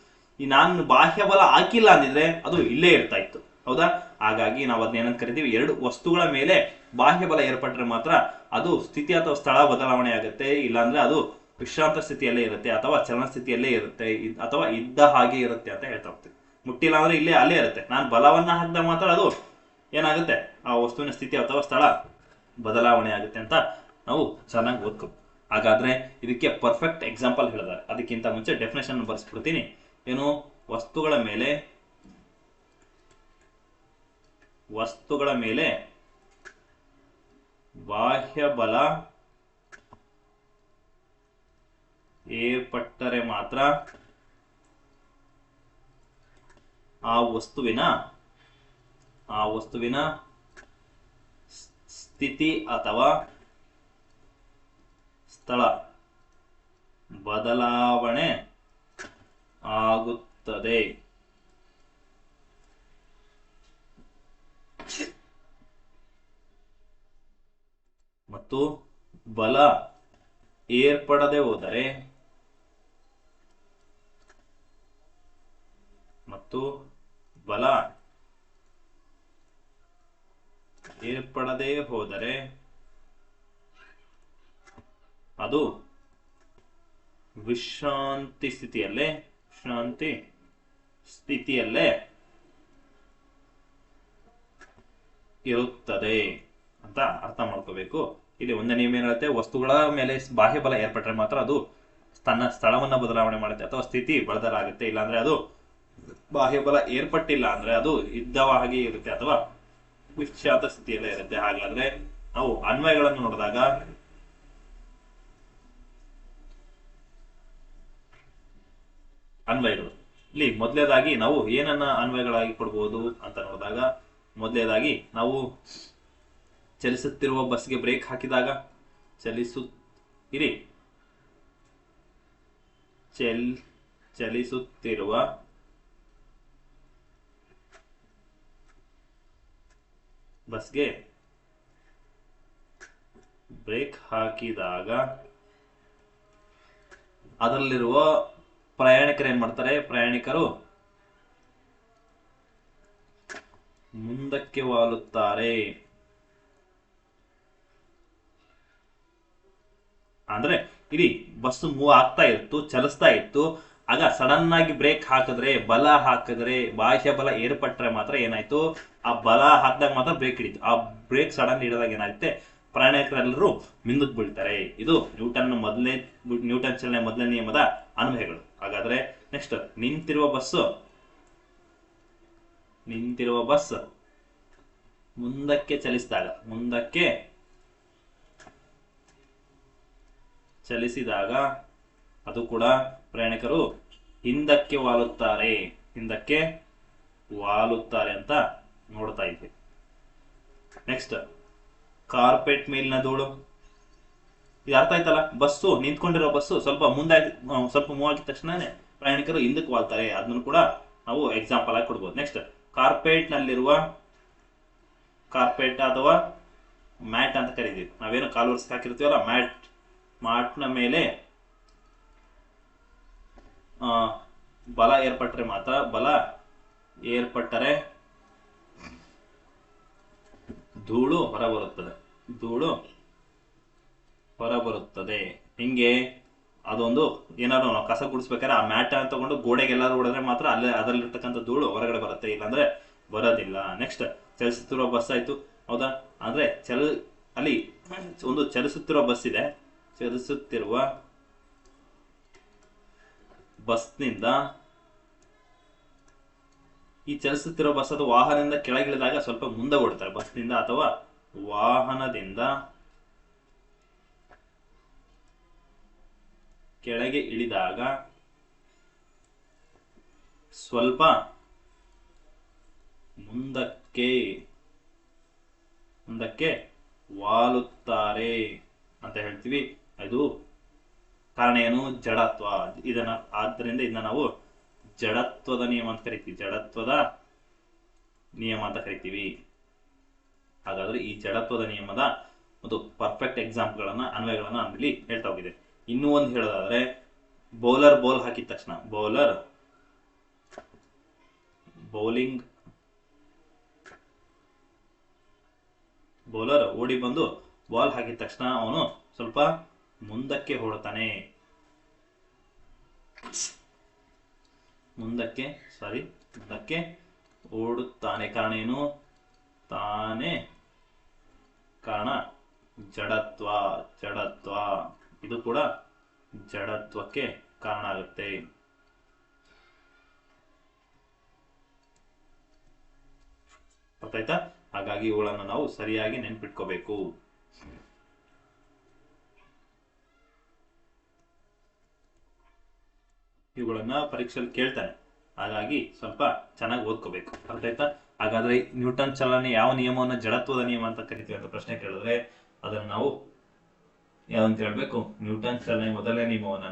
ಈ ನಾನು ಬಾಹ್ಯ ಬಲ ಹಾಕಿಲ್ಲ ಅಂದಿದ್ರೆ ಅದು ಇಲ್ಲೇ ಇರ್ತಾ ಇತ್ತು, ಹೌದಾ? ಹಾಗಾಗಿ ನಾವು ಅದನ್ನ ಏನಂತ ಕರಿತೀವಿ, ಎರಡು ವಸ್ತುಗಳ ಮೇಲೆ ಬಾಹ್ಯ ಬಲ ಏರ್ಪಟ್ರೆ ಮಾತ್ರ ಅದು ಸ್ಥಿತಿ ಅಥವಾ ಸ್ಥಳ ಬದಲಾವಣೆ ಆಗುತ್ತೆ. ಇಲ್ಲಾಂದ್ರೆ ಅದು ವಿಶ್ರಾಂತ ಸ್ಥಿತಿಯಲ್ಲೇ ಇರುತ್ತೆ ಅಥವಾ ಚಲನ ಸ್ಥಿತಿಯಲ್ಲೇ ಇರುತ್ತೆ ಅಥವಾ ಇದ್ದ ಹಾಗೆ ಇರುತ್ತೆ ಅಂತ ಹೇಳ್ತಾ ಹೋಗ್ತೀವಿ. ಮುಟ್ಟಿಲ್ಲ ಅಂದ್ರೆ ಇಲ್ಲೇ ಅಲ್ಲೇ ಇರುತ್ತೆ. ನಾನು ಬಲವನ್ನ ಹಾಕಿದಾಗ ಮಾತ್ರ ಅದು ಏನಾಗುತ್ತೆ, ಆ ವಸ್ತುವಿನ ಸ್ಥಿತಿ ಅಥವಾ ಸ್ಥಳ ಬದಲಾವಣೆ ಆಗುತ್ತೆ ಅಂತ ನಾವು ಚೆನ್ನಾಗಿ ಓದ್ಕೋಬೇಕು. ಹಾಗಾದ್ರೆ ಇದಕ್ಕೆ ಪರ್ಫೆಕ್ಟ್ ಎಕ್ಸಾಂಪಲ್ ಹೇಳಿದ್ದಾರೆ. ಅದಕ್ಕಿಂತ ಮುಂಚೆ ಡೆಫಿನೇಷನ್ ಬರ್ಸ್ಬಿಡ್ತೀನಿ. ಏನು, ವಸ್ತುಗಳ ಮೇಲೆ ಬಾಹ್ಯ ಬಲ ಏರ್ಪಟ್ಟರೆ ಮಾತ್ರ ಆ ವಸ್ತುವಿನ ಸ್ಥಿತಿ ಅಥವಾ ಸ್ಥಳ ಬದಲಾವಣೆ ಆಗುತ್ತದೆ. ಮತ್ತು ಬಲ ಏರ್ಪಡದೆ ಹೋದರೆ ಅದು ವಿಶ್ರಾಂತಿ ಸ್ಥಿತಿಯಲ್ಲೇ ಇರುತ್ತದೆ ಅಂತ ಅರ್ಥ ಮಾಡ್ಕೋಬೇಕು. ಇಲ್ಲಿ ಒಂದೇ ನಿಯಮ ಏನ್ ಹೇಳುತ್ತೆ, ವಸ್ತುಗಳ ಮೇಲೆ ಬಾಹ್ಯ ಬಲ ಏರ್ಪಟ್ರೆ ಮಾತ್ರ ಅದು ತನ್ನ ಸ್ಥಳವನ್ನ ಬದಲಾವಣೆ ಮಾಡುತ್ತೆ ಅಥವಾ ಸ್ಥಿತಿ ಬದಲಾಗುತ್ತೆ. ಇಲ್ಲಾಂದ್ರೆ ಅದು ಬಾಹ್ಯ ಬಲ ಏರ್ಪಟ್ಟಿಲ್ಲ ಅಂದ್ರೆ ಅದು ಇದ್ದ ಹಾಗೆ ಇರುತ್ತೆ ಅಥವಾ ವಿಶ್ರಾಂತ ಸ್ಥಿತಿಯಲ್ಲೇ ಇರುತ್ತೆ. ಹಾಗಾದ್ರೆ ನಾವು ಅನ್ವಯಗಳನ್ನು ನೋಡಿದಾಗ ಅನ್ವಯಗಳು ಇಲ್ಲಿ ಮೊದಲನೇದಾಗಿ ನಾವು ಏನನ್ನ ಅನ್ವಯಗಳಾಗಿ ಕೊಡ್ಬೋದು ಅಂತ ನೋಡಿದಾಗ, ಮೊದಲನೇದಾಗಿ ನಾವು ಚಲಿಸುತ್ತಿರುವ ಬಸ್ಗೆ ಬ್ರೇಕ್ ಹಾಕಿದಾಗ ಚಲಿಸುತ್ತಿರುವ ಬಸ್ಗೆ ಬ್ರೇಕ್ ಹಾಕಿದಾಗ ಅದರಲ್ಲಿರುವ ಪ್ರಯಾಣಿಕರು ಏನ್ ಮಾಡ್ತಾರೆ, ಪ್ರಯಾಣಿಕರು ಮುಂದಕ್ಕೆ ವಾಲುತ್ತಾರೆ. ಅಂದ್ರೆ ಇಲ್ಲಿ ಬಸ್ ಮೂವ್ ಆಗ್ತಾ ಇತ್ತು, ಚಲಿಸ್ತಾ ಇತ್ತು. ಆಗ ಸಡನ್ ಆಗಿ ಬ್ರೇಕ್ ಹಾಕಿದ್ರೆ, ಬಲ ಹಾಕಿದ್ರೆ, ಬಾಹ್ಯ ಬಲ ಏರ್ಪಟ್ರೆ ಮಾತ್ರ ಏನಾಯ್ತು, ಆ ಬಲ ಹಾಕಿದಾಗ ಮಾತ್ರ ಬ್ರೇಕ್ ಹಿಡಿತು. ಆ ಬ್ರೇಕ್ ಸಡನ್ ಹಿಡಿದಾಗ ಏನಾಗುತ್ತೆ, ಪ್ರಯಾಣಿಕರೆಲ್ಲರೂ ಮಿಂದಕ್ಕೆ ಬೀಳ್ತಾರೆ. ಇದು ನ್ಯೂಟನ್ ಚಲನೆ ಮೊದಲನೇ ನಿಯಮದ ಅನ್ವಯಗಳು. ಹಾಗಾದ್ರೆ ನೆಕ್ಸ್ಟ್, ನಿಂತಿರುವ ಬಸ್ ಮುಂದಕ್ಕೆ ಚಲಿಸಿದಾಗ ಅದು ಕೂಡ ಪ್ರಯಾಣಿಕರು ಹಿಂದಕ್ಕೆ ವಾಲುತ್ತಾರೆ ಅಂತ ನೋಡ್ತಾ ಇದ್ವಿ. ನೆಕ್ಸ್ಟ್, ಕಾರ್ಪೆಟ್ ಮೇಲಿನ ಧೂಳು. ಇದು ಅರ್ಥ ಆಯ್ತಲ್ಲ, ಬಸ್ಸು ನಿಂತ್ಕೊಂಡಿರೋ ಬಸ್ಸು ಸ್ವಲ್ಪ ಮೂವ್ ಆಗಿದ ತಕ್ಷಣನೇ ಪ್ರಯಾಣಿಕರು ಹಿಂದಕ್ಕೆ ವಾಲ್ತಾರೆ. ಅದನ್ನು ಕೂಡ ನಾವು ಎಕ್ಸಾಂಪಲ್ ಆಗಿ ಕೊಡ್ಬೋದು. ನೆಕ್ಸ್ಟ್, ಕಾರ್ಪೆಟ್ ಅಥವಾ ಮ್ಯಾಟ್ ಅಂತ ಕರಿತೀವಿ. ನಾವೇನು ಕಾಲು ಒರೆಸಿ ಹಾಕಿರ್ತೀವಲ್ಲ, ಮ್ಯಾಟ್ನ ಮೇಲೆ ಬಲ ಏರ್ಪಟ್ಟರೆ ಧೂಳು ಹೊರಬರುತ್ತದೆ. ಹಿಂಗೆ ಅದೊಂದು ಏನಾದ್ರು ನಾವು ಕಸ ಗುಡಿಸ್ಬೇಕಾದ್ರೆ ಆ ಮ್ಯಾಟ್ ತಗೊಂಡು ಗೋಡೆಗೆಲ್ಲಾರು ಹೊಡೆದ್ರೆ ಮಾತ್ರ ಅದರಲ್ಲಿರ್ತಕ್ಕಂಥ ಧೂಳು ಹೊರಗಡೆ ಬರುತ್ತೆ, ಇಲ್ಲಾಂದ್ರೆ ಬರೋದಿಲ್ಲ. ನೆಕ್ಸ್ಟ್, ಚಲಿಸುತ್ತಿರುವ ಬಸ್ ಆಯ್ತು, ಹೌದಾ? ಅಂದ್ರೆ ಅಲ್ಲಿ ಒಂದು ಚಲಿಸುತ್ತಿರುವ ಬಸ್ ಇದೆ. ಚಲಿಸುತ್ತಿರುವ ಬಸ್ನಿಂದ ಅದು ವಾಹನದಿಂದ ಕೆಳಗಿಳಿದಾಗ ಸ್ವಲ್ಪ ಮುಂದೆ ಓಡ್ತಾರೆ. ಬಸ್ನಿಂದ ಅಥವಾ ವಾಹನದಿಂದ ಕೆಳಗೆ ಇಳಿದಾಗ ಸ್ವಲ್ಪ ಮುಂದಕ್ಕೆ ವಾಲುತ್ತಾರೆ ಅಂತ ಹೇಳ್ತೀವಿ. ಇದು ಕಾರಣ ಏನು? ಜಡತ್ವ. ಇದನ್ನ ನಾವು ಜಡತ್ವದ ನಿಯಮ ಅಂತ ಕರಿತೀವಿ. ಜಡತ್ವದ ನಿಯಮ ಅಂತ ಕರಿತೀವಿ. ಹಾಗಾದ್ರೆ ಈ ಜಡತ್ವದ ನಿಯಮದ ಒಂದು ಪರ್ಫೆಕ್ಟ್ ಎಕ್ಸಾಂಪಲ್ಗಳನ್ನ, ಅನ್ವಯಗಳನ್ನ ನಾನಿಲ್ಲಿ ಹೇಳ್ತಾ ಹೋಗಿದೆ. ಇನ್ನೂ ಒಂದು ಹೇಳೋದಾದ್ರೆ, ಬೌಲರ್ ಬಾಲ್ ಹಾಕಿದ ತಕ್ಷಣ, ಬೌಲರ್ ಓಡಿ ಬಂದು ಬಾಲ್ ಹಾಕಿದ ತಕ್ಷಣ ಅವನು ಸ್ವಲ್ಪ ಮುಂದಕ್ಕೆ ಓಡುತ್ತಾನೆ. ಕಾರಣ ಏನು? ಕಾರಣ ಜಡತ್ವ. ಇದು ಕೂಡ ಜಡತ್ವಕ್ಕೆ ಕಾರಣ ಆಗುತ್ತೆ. ಅರ್ಥ ಆಯ್ತಾ? ಹಾಗಾಗಿ ಇವುಗಳನ್ನು ನಾವು ಸರಿಯಾಗಿ ನೆನ್ಪಿಟ್ಕೋಬೇಕು. ಇವುಗಳನ್ನ ಪರೀಕ್ಷೆಯಲ್ಲಿ ಕೇಳ್ತಾನೆ, ಹಾಗಾಗಿ ಸ್ವಲ್ಪ ಚೆನ್ನಾಗಿ ಓದ್ಕೋಬೇಕು. ಅರ್ಥ ಆಯ್ತಾ? ಹಾಗಾದ್ರೆ ನ್ಯೂಟನ್ ಚಲನೆ ಯಾವ ನಿಯಮವನ್ನು ಜಡತ್ವದ ನಿಯಮ ಅಂತ ಕರಿತೀವಿ ಅಂತ ಪ್ರಶ್ನೆ ಕೇಳಿದ್ರೆ ಅದನ್ನು ನಾವು ಯಾವಂತ ಹೇಳ್ಬೇಕು? ನ್ಯೂಟನ್ ಚಲನೆ ಮೊದಲನೇ ನಿಯಮವನ್ನು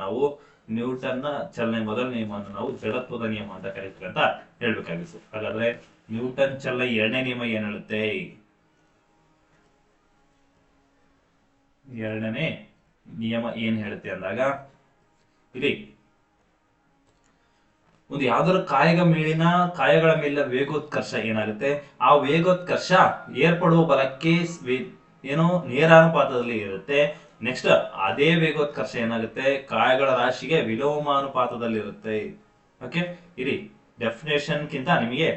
ನಾವು ಜಡತ್ವದ ನಿಯಮ ಅಂತ ಕರಿತೀವಿ ಅಂತ ಹೇಳ್ಬೇಕಾಗಿತ್ತು. ಹಾಗಾದ್ರೆ ನ್ಯೂಟನ್ ಚಲನೆ ಎರಡನೇ ನಿಯಮ ಏನ್ ಹೇಳುತ್ತೆ? ಎರಡನೇ ನಿಯಮ ಏನ್ ಹೇಳುತ್ತೆ ಅಂದಾಗ, ಇಲ್ಲಿ ಒಂದು ಯಾವ್ದಾದ್ರು ಕಾಯಗಳ ಮೇಲಿನ ವೇಗೋತ್ಕರ್ಷ ಏನಾಗುತ್ತೆ? ಆ ವೇಗೋತ್ಕರ್ಷ ಏರ್ಪಡುವ ಬಲಕ್ಕೆ ನೇರಾನುಪಾತದಲ್ಲಿ ಇರುತ್ತೆ. ನೆಕ್ಸ್ಟ್ ಅದೇ ವೇಗೋತ್ಕರ್ಷ ಏನಾಗುತ್ತೆ? ಕಾಯಗಳ ರಾಶಿಗೆ ವಿಲೋಮಾನುಪಾತದಲ್ಲಿ ಇರುತ್ತೆ. ಓಕೆ, ಇರಿ ಡೆಫಿನೇಷನ್ ಕಿಂತ ನಿಮಗೆ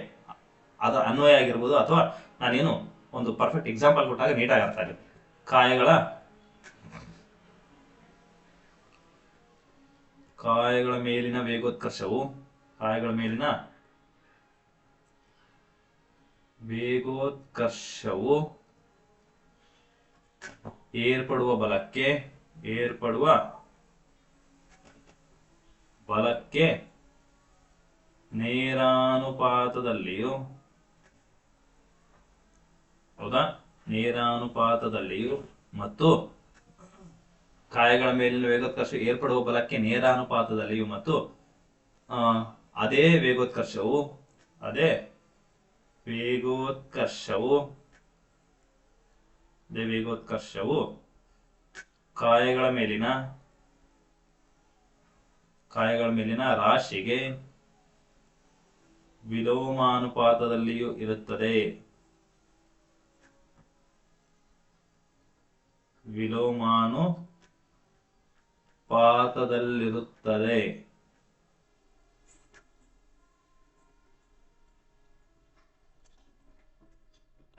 ಅದು ಅನ್ವಯ ಆಗಿರ್ಬೋದು, ಅಥವಾ ನಾನೇನು ಒಂದು ಪರ್ಫೆಕ್ಟ್ ಎಕ್ಸಾಂಪಲ್ ಕೊಟ್ಟಾಗ ನೀಟಾಗಿ ಅರ್ಥ ಆಗುತ್ತೆ. ಕಾಯಗಳ ಮೇಲಿನ ವೇಗೋತ್ಕರ್ಷವು ಏರ್ಪಡುವ ಬಲಕ್ಕೆ ನೇರಾನುಪಾತದಲ್ಲಿಯೂ ಮತ್ತು ಕಾಯಗಳ ಮೇಲಿನ ವೇಗೋತ್ಕರ್ಷ ಏರ್ಪಡುವ ಬಲಕ್ಕೆ ನೇರಾನುಪಾತದಲ್ಲಿಯೂ ಮತ್ತು ಅದೇ ವೇಗೋತ್ಕರ್ಷವು ಕಾಯಗಳ ಮೇಲಿನ ರಾಶಿಗೆ ವಿಲೋಮಾನುಪಾತದಲ್ಲಿಯೂ ಇರುತ್ತದೆ.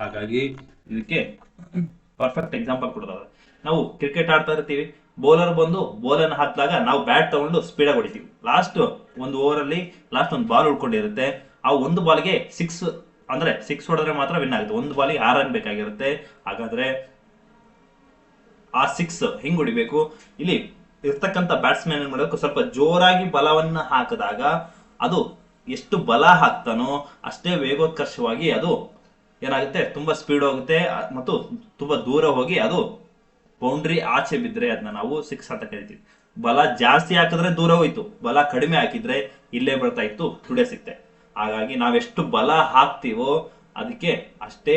ಹಾಗಾಗಿ ಇದಕ್ಕೆ ಪರ್ಫೆಕ್ಟ್ ಎಕ್ಸಾಂಪಲ್ ಕೊಡೋದಾದ್ರೆ, ನಾವು ಕ್ರಿಕೆಟ್ ಆಡ್ತಾ ಇರ್ತೀವಿ, ಬೌಲರ್ ಬಂದು ಬಾಲನ್ನು ಹಾಕಿದಾಗ ನಾವು ಬ್ಯಾಟ್ ತಗೊಂಡು ಸ್ಪೀಡಾಗಿ ಹೊಡಿತೀವಿ. ಲಾಸ್ಟ್ ಒಂದು ಓವರ್ ಅಲ್ಲಿ ಒಂದು ಬಾಲ್ ಉಳ್ಕೊಂಡಿರುತ್ತೆ. ಆ ಒಂದು ಬಾಲ್ಗೆ ಸಿಕ್ಸ್ ಹೊಡೆದ್ರೆ ಮಾತ್ರ ವಿನ್ ಆಗುತ್ತೆ. ಒಂದು ಬಾಲಿಗೆ 6 ರನ್ ಬೇಕಾಗಿರುತ್ತೆ. ಹಾಗಾದ್ರೆ ಆ 6 ಹಿಂಗ್ ಹೊಡಿಬೇಕು. ಇಲ್ಲಿ ಇರ್ತಕ್ಕಂಥ ಬ್ಯಾಟ್ಸ್ಮನ್ ಏನ್ ಮಾಡಬೇಕು? ಸ್ವಲ್ಪ ಜೋರಾಗಿ ಬಲವನ್ನ ಹಾಕಿದಾಗ ಅದು ಎಷ್ಟು ಬಲ ಹಾಕ್ತಾನೋ ಅಷ್ಟೇ ವೇಗೋತ್ಕರ್ಷವಾಗಿ ಅದು ಏನಾಗುತ್ತೆ? ತುಂಬಾ ಸ್ಪೀಡ್ ಹೋಗುತ್ತೆ ಮತ್ತು ತುಂಬಾ ದೂರ ಹೋಗಿ ಅದು ಬೌಂಡ್ರಿ ಆಚೆ ಬಿದ್ರೆ ಅದನ್ನ ನಾವು 6 ಅಂತ ಕರಿತೀವಿ. ಬಲ ಜಾಸ್ತಿ ಹಾಕಿದ್ರೆ ದೂರ ಹೋಯ್ತು, ಬಲ ಕಡಿಮೆ ಹಾಕಿದ್ರೆ ಇಲ್ಲೇ ಬರ್ತಾ ಇತ್ತು, ತುಡೆ ಸಿಕ್ತೆ. ಹಾಗಾಗಿ ನಾವೆಷ್ಟು ಬಲ ಹಾಕ್ತಿವೋ ಅದಕ್ಕೆ ಅಷ್ಟೇ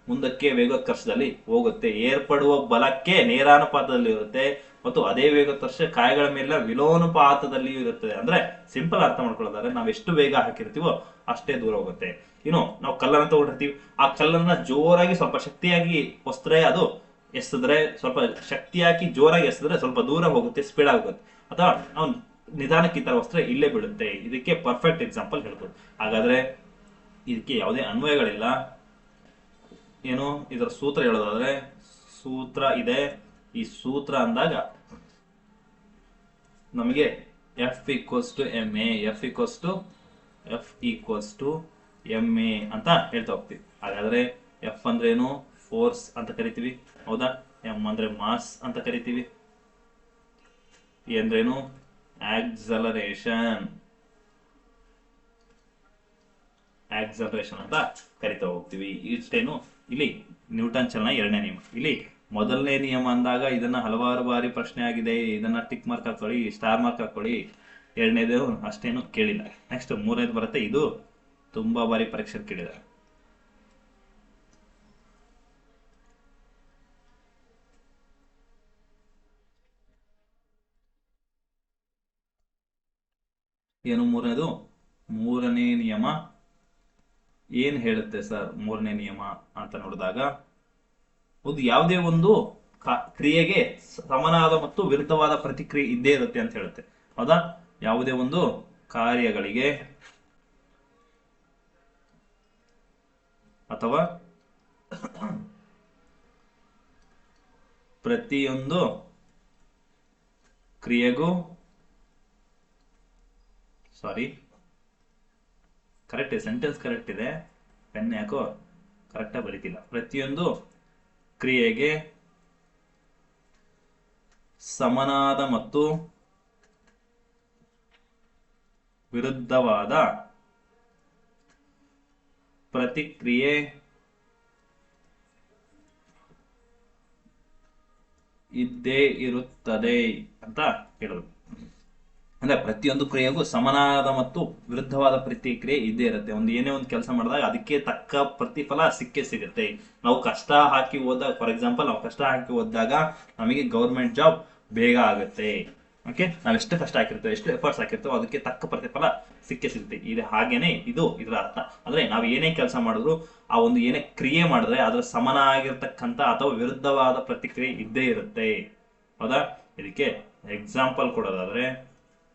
ಮುಂದಕ್ಕೆ ವೇಗೋತ್ಕರ್ಷದಲ್ಲಿ ಹೋಗುತ್ತೆ. ಏರ್ಪಡುವ ಬಲಕ್ಕೆ ನೇರಾನುಪಾತದಲ್ಲಿ ಇರುತ್ತೆ ಮತ್ತು ಅದೇ ವೇಗೋತ್ಕರ್ಷ ಕಾಯಗಳ ಮೇಲೆ ವಿಲೋಮಾನುಪಾತದಲ್ಲಿಯೂ ಇರುತ್ತದೆ. ಅಂದ್ರೆ ಸಿಂಪಲ್ ಅರ್ಥ ಮಾಡ್ಕೊಳ್ಳೋದಾದ್ರೆ, ನಾವು ಎಷ್ಟು ವೇಗ ಹಾಕಿರ್ತೀವೋ ಅಷ್ಟೇ ದೂರ ಹೋಗುತ್ತೆ. ಇನ್ನು ನಾವು ಕಲ್ಲನ್ನು ತಗೊಂಡಿರ್ತೀವಿ, ಆ ಕಲ್ಲನ್ನ ಜೋರಾಗಿ ಸ್ವಲ್ಪ ಶಕ್ತಿಯಾಗಿ ಎಸೆದ್ರೆ ಸ್ವಲ್ಪ ಶಕ್ತಿ ಹಾಕಿ ಜೋರಾಗಿ ಎಸೆದ್ರೆ ಸ್ವಲ್ಪ ದೂರ ಹೋಗುತ್ತೆ, ಸ್ಪೀಡ್ ಆಗುತ್ತೆ. ಅಥವಾ ನಾವು ನಿಧಾನಕ್ಕೆ ಈ ತರ ವಸ್ತ್ರ ಇಲ್ಲೇ ಬೀಳುತ್ತೆ. ಇದಕ್ಕೆ ಪರ್ಫೆಕ್ಟ್ ಎಕ್ಸಾಂಪಲ್ ಹೇಳ್ಬೋದು. ಹಾಗಾದ್ರೆ ಇದಕ್ಕೆ ಯಾವುದೇ ಅನ್ವಯಗಳಿಲ್ಲ. ಏನು ಇದರ ಸೂತ್ರ ಹೇಳೋದಾದ್ರೆ, ಸೂತ್ರ ಇದೆ. ಈ ಸೂತ್ರ ಅಂದಾಗ ನಮಗೆ F = ma ಅಂತ ಹೇಳ್ತಾ ಹೋಗ್ತೀವಿ. ಹಾಗಾದ್ರೆ F ಅಂದ್ರೇನು? ಫೋರ್ಸ್ ಅಂತ ಕರಿತೀವಿ, ಹೌದಾ? M ಅಂದ್ರೆ ಮಾಸ್ ಅಂತ ಕರಿತೀವಿ. E ಅಂದ್ರೇನು? ಆಕ್ಸಲರೇಷನ್ ಅಂತ ಕರಿತಾ ಹೋಗ್ತೀವಿ. ಇಷ್ಟೇನು ಇಲ್ಲಿ ನ್ಯೂಟನ್ ಚಲನ ಎರಡನೇ ನಿಯಮ. ಇಲ್ಲಿ ಮೊದಲನೇ ನಿಯಮ ಅಂದಾಗ ಇದನ್ನ ಹಲವಾರು ಬಾರಿ ಪ್ರಶ್ನೆ ಆಗಿದೆ, ಇದನ್ನ ಟಿಕ್ ಮಾರ್ಕ್ ಹಾಕೊಳ್ಳಿ, ಸ್ಟಾರ್ ಮಾರ್ಕ್ ಹಾಕೊಳ್ಳಿ. ಎರಡನೇದು ಅಷ್ಟೇನು ಕೇಳಿಲ್ಲ. ನೆಕ್ಸ್ಟ್ ಮೂರನೇದು ಬರುತ್ತೆ, ಇದು ತುಂಬಾ ಬಾರಿ ಪರೀಕ್ಷೆ ಕೇಳಿದೆ. ಏನು ಮೂರನೇದು? ಮೂರನೇ ನಿಯಮ ಏನ್ ಹೇಳುತ್ತೆ ಸರ್ ಮೂರನೇ ನಿಯಮ ಅಂತ ನೋಡಿದಾಗ, ಒಂದು ಯಾವುದೇ ಒಂದು ಕ್ರಿಯೆಗೆ ಸಮನಾದ ಮತ್ತು ವಿರುದ್ಧವಾದ ಪ್ರತಿಕ್ರಿಯೆ ಇದ್ದೇ ಇರುತ್ತೆ ಅಂತ ಹೇಳುತ್ತೆ. ಹೌದಾ? ಯಾವುದೇ ಒಂದು ಕಾರ್ಯಗಳಿಗೆ ಅಥವಾ ಪ್ರತಿಯೊಂದು ಕ್ರಿಯೆಗೂ ಕರೆಕ್ಟ್ ಸೆಂಟೆನ್ಸ್ ಕರೆಕ್ಟ್ ಇದೆ, ಪೆನ್ ಯಾಕೋ ಕರೆಕ್ಟಾಗಿ ಬರೀತಿಲ್ಲ. ಪ್ರತಿಯೊಂದು ಕ್ರಿಯೆಗೆ ಸಮನಾದ ಮತ್ತು ವಿರುದ್ಧವಾದ ಪ್ರತಿಕ್ರಿಯೆ ಇದ್ದೇ ಇರುತ್ತದೆ ಅಂತ ಹೇಳೋದು. ಅಂದ್ರೆ ಪ್ರತಿಯೊಂದು ಕ್ರಿಯೆಗೂ ಸಮನಾದ ಮತ್ತು ವಿರುದ್ಧವಾದ ಪ್ರತಿಕ್ರಿಯೆ ಇದ್ದೇ ಇರುತ್ತೆ. ಒಂದು ಏನೇ ಒಂದು ಕೆಲಸ ಮಾಡಿದಾಗ ಅದಕ್ಕೆ ತಕ್ಕ ಪ್ರತಿಫಲ ಸಿಕ್ಕೇ ಸಿಗುತ್ತೆ. ನಾವು ಕಷ್ಟ ಹಾಕಿ ಓದಾಗ, ಫಾರ್ ಎಕ್ಸಾಂಪಲ್ ನಾವು ಕಷ್ಟ ಹಾಕಿ ಓದಿದಾಗ ನಮಗೆ ಗೌರ್ಮೆಂಟ್ ಜಾಬ್ ಬೇಗ ಆಗುತ್ತೆ. ಓಕೆ, ನಾವ್ ಎಷ್ಟು ಕಷ್ಟ ಹಾಕಿರ್ತೇವೆ, ಎಷ್ಟು ಎಫರ್ಟ್ಸ್ ಹಾಕಿರ್ತೇವೆ, ಅದಕ್ಕೆ ತಕ್ಕ ಪ್ರತಿಫಲ ಸಿಕ್ಕೇ ಸಿಗುತ್ತೆ. ಇದು ಹಾಗೇನೆ ಇದು ಇದರ ಅರ್ಥ. ಅಂದ್ರೆ ನಾವು ಏನೇ ಕೆಲಸ ಮಾಡಿದ್ರು, ಆ ಒಂದು ಏನೇ ಕ್ರಿಯೆ ಮಾಡಿದ್ರೆ ಅದರ ಸಮನಾಗಿರ್ತಕ್ಕಂಥ ಅಥವಾ ವಿರುದ್ಧವಾದ ಪ್ರತಿಕ್ರಿಯೆ ಇದ್ದೇ ಇರುತ್ತೆ. ಹೌದಾ? ಇದಕ್ಕೆ ಎಕ್ಸಾಂಪಲ್ ಕೊಡೋದಾದ್ರೆ,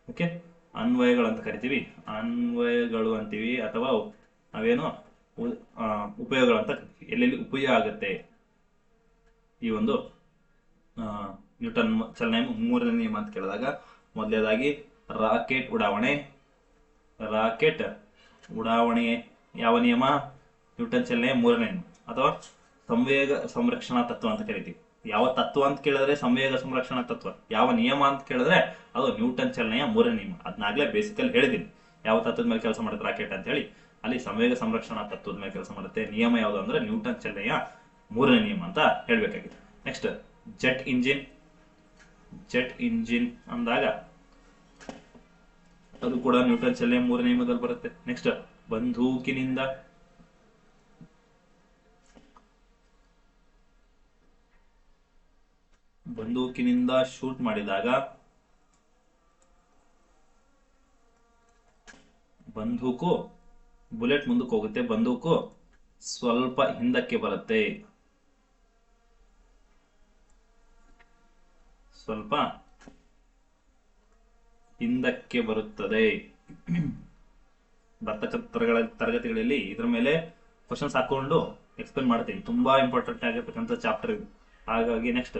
ಓಕೆ, ಅನ್ವಯಗಳು ಅಂತ ಕರಿತೀವಿ, ಅನ್ವಯಗಳು ಅಂತೀವಿ, ಅಥವಾ ನಾವೇನು ಉಪಯೋಗಗಳು ಅಂತ ಕರಿತೀವಿ. ಎಲ್ಲೆಲ್ಲಿ ಉಪಯೋಗ ಆಗುತ್ತೆ ಈ ಒಂದು ನ್ಯೂಟನ್ ಚಲನೆ ಮೂರನೇ ನಿಯಮ ಅಂತ ಕೇಳಿದಾಗ, ಮೊದಲನೇದಾಗಿ ರಾಕೆಟ್ ಉಡಾವಣೆ. ರಾಕೆಟ್ ಉಡಾವಣೆ ಯಾವ ನಿಯಮ? ನ್ಯೂಟನ್ ಚಲನೆ ಮೂರನೇ ನಿಯಮ. ಅಥವಾ ಸಂವೇಗ ಸಂರಕ್ಷಣಾ ತತ್ವ ಅಂತ ಕರಿತೀವಿ. ಯಾವ ತತ್ವ ಅಂತ ಕೇಳಿದ್ರೆ ಸಂವೇಗ ಸಂರಕ್ಷಣಾ ತತ್ವ. ಯಾವ ನಿಯಮ ಅಂತ ಕೇಳಿದ್ರೆ ಅದು ನ್ಯೂಟನ್ ಚಲನೆಯ ಮೂರನೇ ನಿಯಮ. ಅದನ್ನಾಗ್ಲೇ ಬೇಸಿಕಲ್ಲಿ ಹೇಳಿದ್ದೀನಿ, ಯಾವ ತತ್ವದ ಮೇಲೆ ಕೆಲಸ ಮಾಡುತ್ತೆ ರಾಕೆಟ್ ಅಂತ ಹೇಳಿ. ಅಲ್ಲಿ ಸಂವೇಗ ಸಂರಕ್ಷಣಾ ತತ್ವದ ಮೇಲೆ ಕೆಲಸ ಮಾಡುತ್ತೆ. ನಿಯಮ ಯಾವುದು ಅಂದ್ರೆ ನ್ಯೂಟನ್ ಚಲನೆಯ ಮೂರನೇ ನಿಯಮ ಅಂತ ಹೇಳ್ಬೇಕಾಗಿದೆ. Next jet engine. Jet engine ಅಂದಾಗ ಅದು ಕೂಡ ನ್ಯೂಟನ್ ಚಲನೆಯ ಮೂರನೇ ನಿಯಮದಲ್ಲಿ ಬರುತ್ತೆ. ನೆಕ್ಸ್ಟ್ ಬಂದೂಕಿನಿಂದ. ಬಂದೂಕಿನಿಂದ ಶೂಟ್ ಮಾಡಿದಾಗ ಬಂದೂಕು ಬುಲೆಟ್ ಮುಂದಕ್ಕೆ ಹೋಗುತ್ತೆ, ಬಂದೂಕು ಸ್ವಲ್ಪ ಹಿಂದಕ್ಕೆ ಬರುತ್ತೆ, ಸ್ವಲ್ಪ ಹಿಂದಕ್ಕೆ ಬರುತ್ತದೆ. ಬರ್ತಕ್ಕಂಥ ತರಗತಿಗಳಲ್ಲಿ ಇದ್ರ ಮೇಲೆ ಕ್ವಶನ್ಸ್ ಹಾಕೊಂಡು ಎಕ್ಸ್ಪ್ಲೇನ್ ಮಾಡ್ತೀನಿ. ತುಂಬಾ ಇಂಪಾರ್ಟೆಂಟ್ ಆಗಿರ್ತಕ್ಕಂಥ ಚಾಪ್ಟರ್ ಇದು. ಹಾಗಾಗಿ ನೆಕ್ಸ್ಟ್,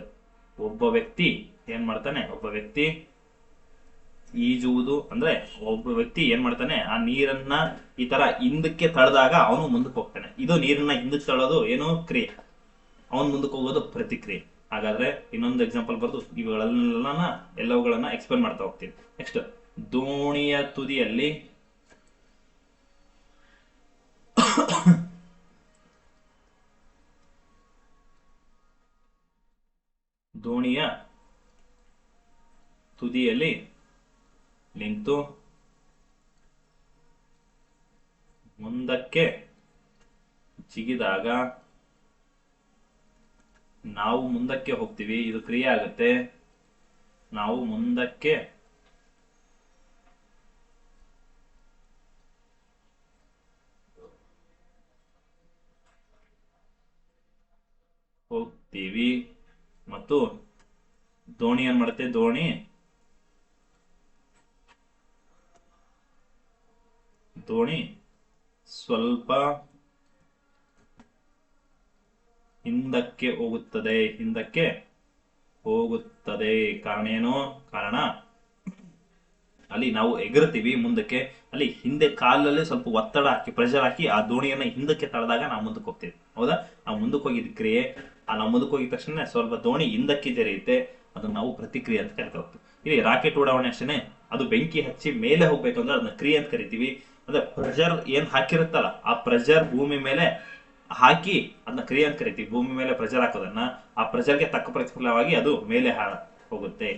ಒಬ್ಬ ವ್ಯಕ್ತಿ ಏನ್ ಮಾಡ್ತಾನೆ, ಒಬ್ಬ ವ್ಯಕ್ತಿ ಈಜುವುದು ಅಂದ್ರೆ ಒಬ್ಬ ವ್ಯಕ್ತಿ ಏನ್ ಮಾಡ್ತಾನೆ, ಆ ನೀರನ್ನ ಈ ತರ ಹಿಂದಕ್ಕೆ ತಳೆದಾಗ ಅವನು ಮುಂದಕ್ಕೆ ಹೋಗ್ತಾನೆ. ಇದು ನೀರನ್ನ ಹಿಂದಕ್ಕೆ ತಳ್ಳೋದು ಏನು ಕ್ರಿಯೆ, ಅವನು ಮುಂದಕ್ಕೆ ಹೋಗೋದು ಪ್ರತಿಕ್ರಿಯೆ. ಹಾಗಾದ್ರೆ ಇನ್ನೊಂದು ಎಕ್ಸಾಂಪಲ್ ಬರ್ದು ಎಲ್ಲವುಗಳನ್ನ ಎಕ್ಸ್ಪ್ಲೇನ್ ಮಾಡ್ತಾ ಹೋಗ್ತೀನಿ. ನೆಕ್ಸ್ಟ್, ದೋಣಿಯ ತುದಿಯಲ್ಲಿ ದೋಣಿಯ ತುದಿಯಲ್ಲಿ ನಿಂತು ಮುಂದಕ್ಕೆ ಜಿಗಿದಾಗ ನಾವು ಮುಂದಕ್ಕೆ ಹೋಗ್ತೀವಿ, ಇದು ಕ್ರಿಯೆ ಆಗುತ್ತೆ. ನಾವು ಮುಂದಕ್ಕೆ ಹೋಗ್ತೀವಿ ಮತ್ತು ದೋಣಿ ಏನ್ ಮಾಡುತ್ತೆ, ದೋಣಿ ಸ್ವಲ್ಪ ಹಿಂದಕ್ಕೆ ಹೋಗುತ್ತದೆ. ಕಾರಣ ಏನು? ಕಾರಣ ಅಲ್ಲಿ ನಾವು ಎಗರ್ತೀವಿ ಮುಂದಕ್ಕೆ, ಅಲ್ಲಿ ಹಿಂದೆ ಕಾಲಲ್ಲಿ ಸ್ವಲ್ಪ ಒತ್ತಡ ಹಾಕಿ ಪ್ರೆಷರ್ ಹಾಕಿ ಆ ದೋಣಿಯನ್ನ ಹಿಂದಕ್ಕೆ ತಳೆದಾಗ ನಾವು ಮುಂದಕ್ಕೆ ಹೋಗ್ತೀವಿ. ಹೌದಾ? ನಾವು ಮುಂದಕ್ಕೆ ಹೋಗಿದ್ದ ಕ್ರಿಯೆ, ನಾವು ಮುಂದಕ್ಕೆ ಹೋಗಿದ ತಕ್ಷಣ ಸ್ವಲ್ಪ ದೋಣಿ ಹಿಂದಕ್ಕೆ ಜರಿಯುತ್ತೆ, ಅದನ್ನ ನಾವು ಪ್ರತಿಕ್ರಿಯೆ ಅಂತ ಕರಿತಾ ಹೋಗ್ತೀವಿ. ಇಲ್ಲಿ ರಾಕೆಟ್ ಉಡಾವಣೆ ಅಷ್ಟೇನೆ, ಅದು ಬೆಂಕಿ ಹಚ್ಚಿ ಮೇಲೆ ಹೋಗ್ಬೇಕಂದ್ರೆ ಅದನ್ನ ಕ್ರಿಯೆ ಅಂತ ಕರಿತೀವಿ. ಅಂದ್ರೆ ಪ್ರೆಷರ್ ಏನ್ ಹಾಕಿರುತ್ತಲ್ಲ, ಆ ಪ್ರೆಷರ್ ಭೂಮಿ ಮೇಲೆ ಹಾಕಿ ಅದನ್ನ ಕ್ರಿಯೆ ಅಂತ ಕರಿತೀವಿ. ಭೂಮಿ ಮೇಲೆ ಪ್ರೆಷರ್ ಹಾಕೋದನ್ನ ಆ ಪ್ರೆಷರ್ಗೆ ತಕ್ಕ ಪ್ರತಿಫಲವಾಗಿ ಅದು ಮೇಲೆ ಹೋಗುತ್ತೆ.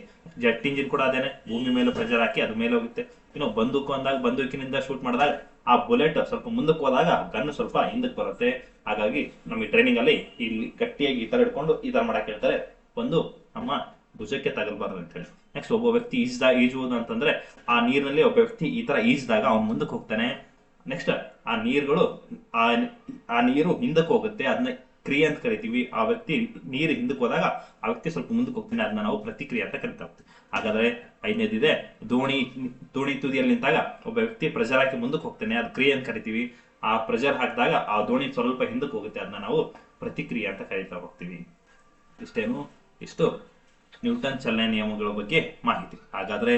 ಜೆಟ್ ಇಂಜಿನ್ ಕೂಡ ಅದೇನೆ, ಭೂಮಿ ಮೇಲೆ ಪ್ರೆಷರ್ ಹಾಕಿ ಅದು ಮೇಲೆ ಹೋಗುತ್ತೆ. ಇನ್ನು ಬಂದೂಕು ಅಂದಾಗ ಬಂದೂಕಿನಿಂದ ಶೂಟ್ ಮಾಡಿದಾಗ ಆ ಬುಲೆಟ್ ಸ್ವಲ್ಪ ಮುಂದಕ್ಕೆ ಹೋದಾಗ ಗನ್ ಸ್ವಲ್ಪ ಹಿಂದಕ್ಕೆ ಬರುತ್ತೆ. ಹಾಗಾಗಿ ನಮಗೆ ಟ್ರೈನಿಂಗ್ ಅಲ್ಲಿ ಇಲ್ಲಿ ಗಟ್ಟಿಯಾಗಿ ಈ ತರ ಹಿಡ್ಕೊಂಡು ಈ ತರ ಮಾಡಕ್ ಹೇಳ್ತಾರೆ, ಒಂದು ನಮ್ಮ ಭುಜಕ್ಕೆ ತಗಲ್ಬಾರ್ದು ಅಂತ ಹೇಳಿ. ನೆಕ್ಸ್ಟ್ ಒಬ್ಬ ವ್ಯಕ್ತಿ ಈಜುವುದು ಅಂತಂದ್ರೆ ಆ ನೀರಿನಲ್ಲಿ ಒಬ್ಬ ವ್ಯಕ್ತಿ ಈ ತರ ಈಜಿದಾಗ ಅವ್ನು ಮುಂದಕ್ಕೆ ಹೋಗ್ತಾನೆ. ನೆಕ್ಸ್ಟ್ ಆ ನೀರುಗಳು ಆ ನೀರು ಹಿಂದಕ್ಕೆ ಹೋಗುತ್ತೆ, ಅದನ್ನ ಕ್ರಿಯೆ ಅಂತ ಕರಿತೀವಿ. ಆ ವ್ಯಕ್ತಿ ನೀರು ಹಿಂದಕ್ಕೆ ಹೋದಾಗ ಆ ವ್ಯಕ್ತಿ ಸ್ವಲ್ಪ ಮುಂದಕ್ಕೆ ಹೋಗ್ತಾನೆ, ಅದನ್ನ ನಾವು ಪ್ರತಿಕ್ರಿಯೆ ಅಂತ ಕರಿತಾ ಹೋಗ್ತೀವಿ. ಹಾಗಾದ್ರೆ ಐದನೇದಿದೆ ದೋಣಿ ತುದಿಯಲ್ಲಿ ನಿಂತಾಗ ಒಬ್ಬ ವ್ಯಕ್ತಿ ಪ್ರೆಷರ್ ಹಾಕಿ ಮುಂದಕ್ಕೆ ಹೋಗ್ತಾನೆ, ಅದು ಕ್ರಿಯೆ ಅಂತ ಕರಿತೀವಿ. ಆ ಪ್ರೆಷರ್ ಹಾಕಿದಾಗ ಆ ದೋಣಿ ಸ್ವಲ್ಪ ಹಿಂದಕ್ಕೆ ಹೋಗುತ್ತೆ, ಅದನ್ನ ನಾವು ಪ್ರತಿಕ್ರಿಯೆ ಅಂತ ಕರಿತಾ ಹೋಗ್ತೀವಿ. ಇಷ್ಟು ನ್ಯೂಟನ್ ಚಲನೆ ನಿಯಮಗಳ ಬಗ್ಗೆ ಮಾಹಿತಿ. ಹಾಗಾದ್ರೆ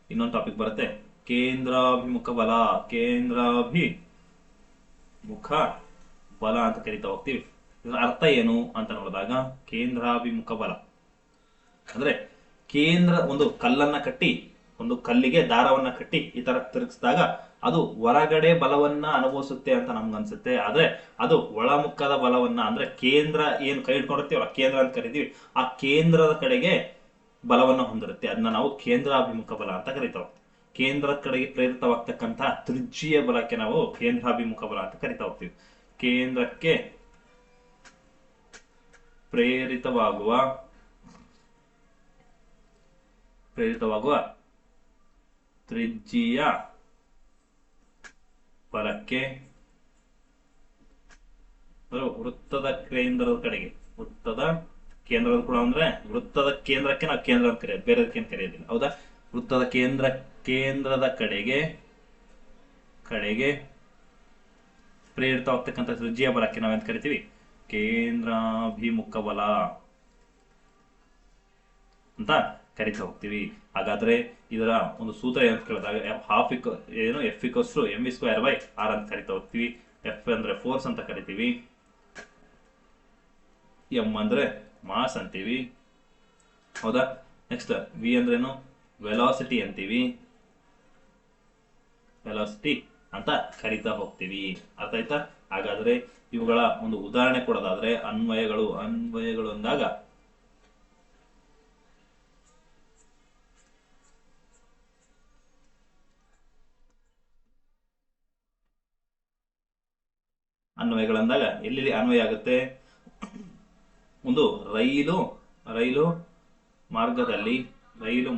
ಇನ್ನೊಂದು ಟಾಪಿಕ್ ಬರುತ್ತೆ, ಕೇಂದ್ರಾಭಿಮುಖ ಬಲ. ಕೇಂದ್ರಾಭಿಮುಖ ಬಲ ಅಂತ ಕರಿತಾ ಹೋಗ್ತೀವಿ. ಇದರ ಅರ್ಥ ಏನು ಅಂತ ನೋಡಿದಾಗ, ಕೇಂದ್ರಾಭಿಮುಖ ಬಲ ಅಂದ್ರೆ ಒಂದು ಕಲ್ಲನ್ನ ಕಟ್ಟಿ, ಒಂದು ಕಲ್ಲಿಗೆ ದಾರವನ್ನ ಕಟ್ಟಿ ಈ ತರ ತಿರುಗಿಸಿದಾಗ ಅದು ಹೊರಗಡೆ ಬಲವನ್ನ ಅನುಭವಿಸುತ್ತೆ ಅಂತ ನಮ್ಗನ್ಸುತ್ತೆ. ಆದ್ರೆ ಅದು ಒಳಮುಖದ ಬಲವನ್ನ, ಅಂದ್ರೆ ಕೇಂದ್ರ ಏನು ಕೈ ಇಟ್ಕೊಂಡಿರ್ತೀವಲ್ಲ ಕೇಂದ್ರ ಅಂತ ಕರಿತೀವಿ, ಆ ಕೇಂದ್ರದ ಕಡೆಗೆ ಬಲವನ್ನ ಹೊಂದಿರುತ್ತೆ. ಅದನ್ನ ನಾವು ಕೇಂದ್ರಾಭಿಮುಖ ಬಲ ಅಂತ ಕರಿತಾವ. ಕೇಂದ್ರದ ಕಡೆಗೆ ಪ್ರೇರಿತವಾಗ್ತಕ್ಕಂಥ ತ್ರಿಜ್ಯೀಯ ಬಲಕ್ಕೆ ನಾವು ಕೇಂದ್ರಾಭಿಮುಖ ಬಲ ಅಂತ ಕರಿತಾ ಹೋಗ್ತೀವಿ. ಕೇಂದ್ರಕ್ಕೆ ಪ್ರೇರಿತವಾಗುವ ತ್ರಿಜ್ಯೀಯ ಬಲಕ್ಕೆ ವೃತ್ತದ ಕೇಂದ್ರದ ಕಡೆಗೆ, ವೃತ್ತದ ಕೇಂದ್ರದ ಕೂಡ ಅಂದ್ರೆ ವೃತ್ತದ ಕೇಂದ್ರಕ್ಕೆ ನಾವು ಕೇಂದ್ರ ಅಂತ ಕರೆಯೋದು, ಬೇರೆದಕ್ಕೆ ಕರೆಯೋದಿಲ್ಲ. ಹೌದಾ? ವೃತ್ತದ ಕೇಂದ್ರದ ಕಡೆಗೆ ಪ್ರೇರಿತವಾಗ್ತಕ್ಕಂಥ ತ್ರಿಜ್ಯೀಯ ಬಲಕ್ಕೆ ನಾವೆಂತ ಕರಿತೀವಿ? ಕೇಂದ್ರಾಭಿಮುಖ ಬಲ ಅಂತ ಕರಿತಾ ಹೋಗ್ತೀವಿ. ಹಾಗಾದ್ರೆ ಇದರ ಒಂದು ಸೂತ್ರ ಏನಂತ ಕೇಳಿದಾಗ F=mv²/r ಅಂತ ಕರಿತಾ ಹೋಗ್ತೀವಿ. F ಅಂದ್ರೆ ಫೋರ್ಸ್ ಅಂತ ಕರಿತೀವಿ, M ಅಂದ್ರೆ ಮಾಸ್ ಅಂತೀವಿ. ಹೌದಾ? ನೆಕ್ಸ್ಟ್ V ಅಂದ್ರೇನು? ವೆಲಾಸಿಟಿ ಅಂತೀವಿ, ವೆಲಾಸಿಟಿ ಅಂತ ಕರಿತಾ ಹೋಗ್ತೀವಿ. ಅರ್ಥ ಆಯ್ತಾ? ಹಾಗಾದ್ರೆ ಇವುಗಳ ಒಂದು ಉದಾಹರಣೆ ಕೊಡೋದಾದ್ರೆ ಅನ್ವಯಗಳು ಅಂದಾಗ ಎಲ್ಲಿ ಅನ್ವಯ ಆಗುತ್ತೆ? ಒಂದು ರೈಲು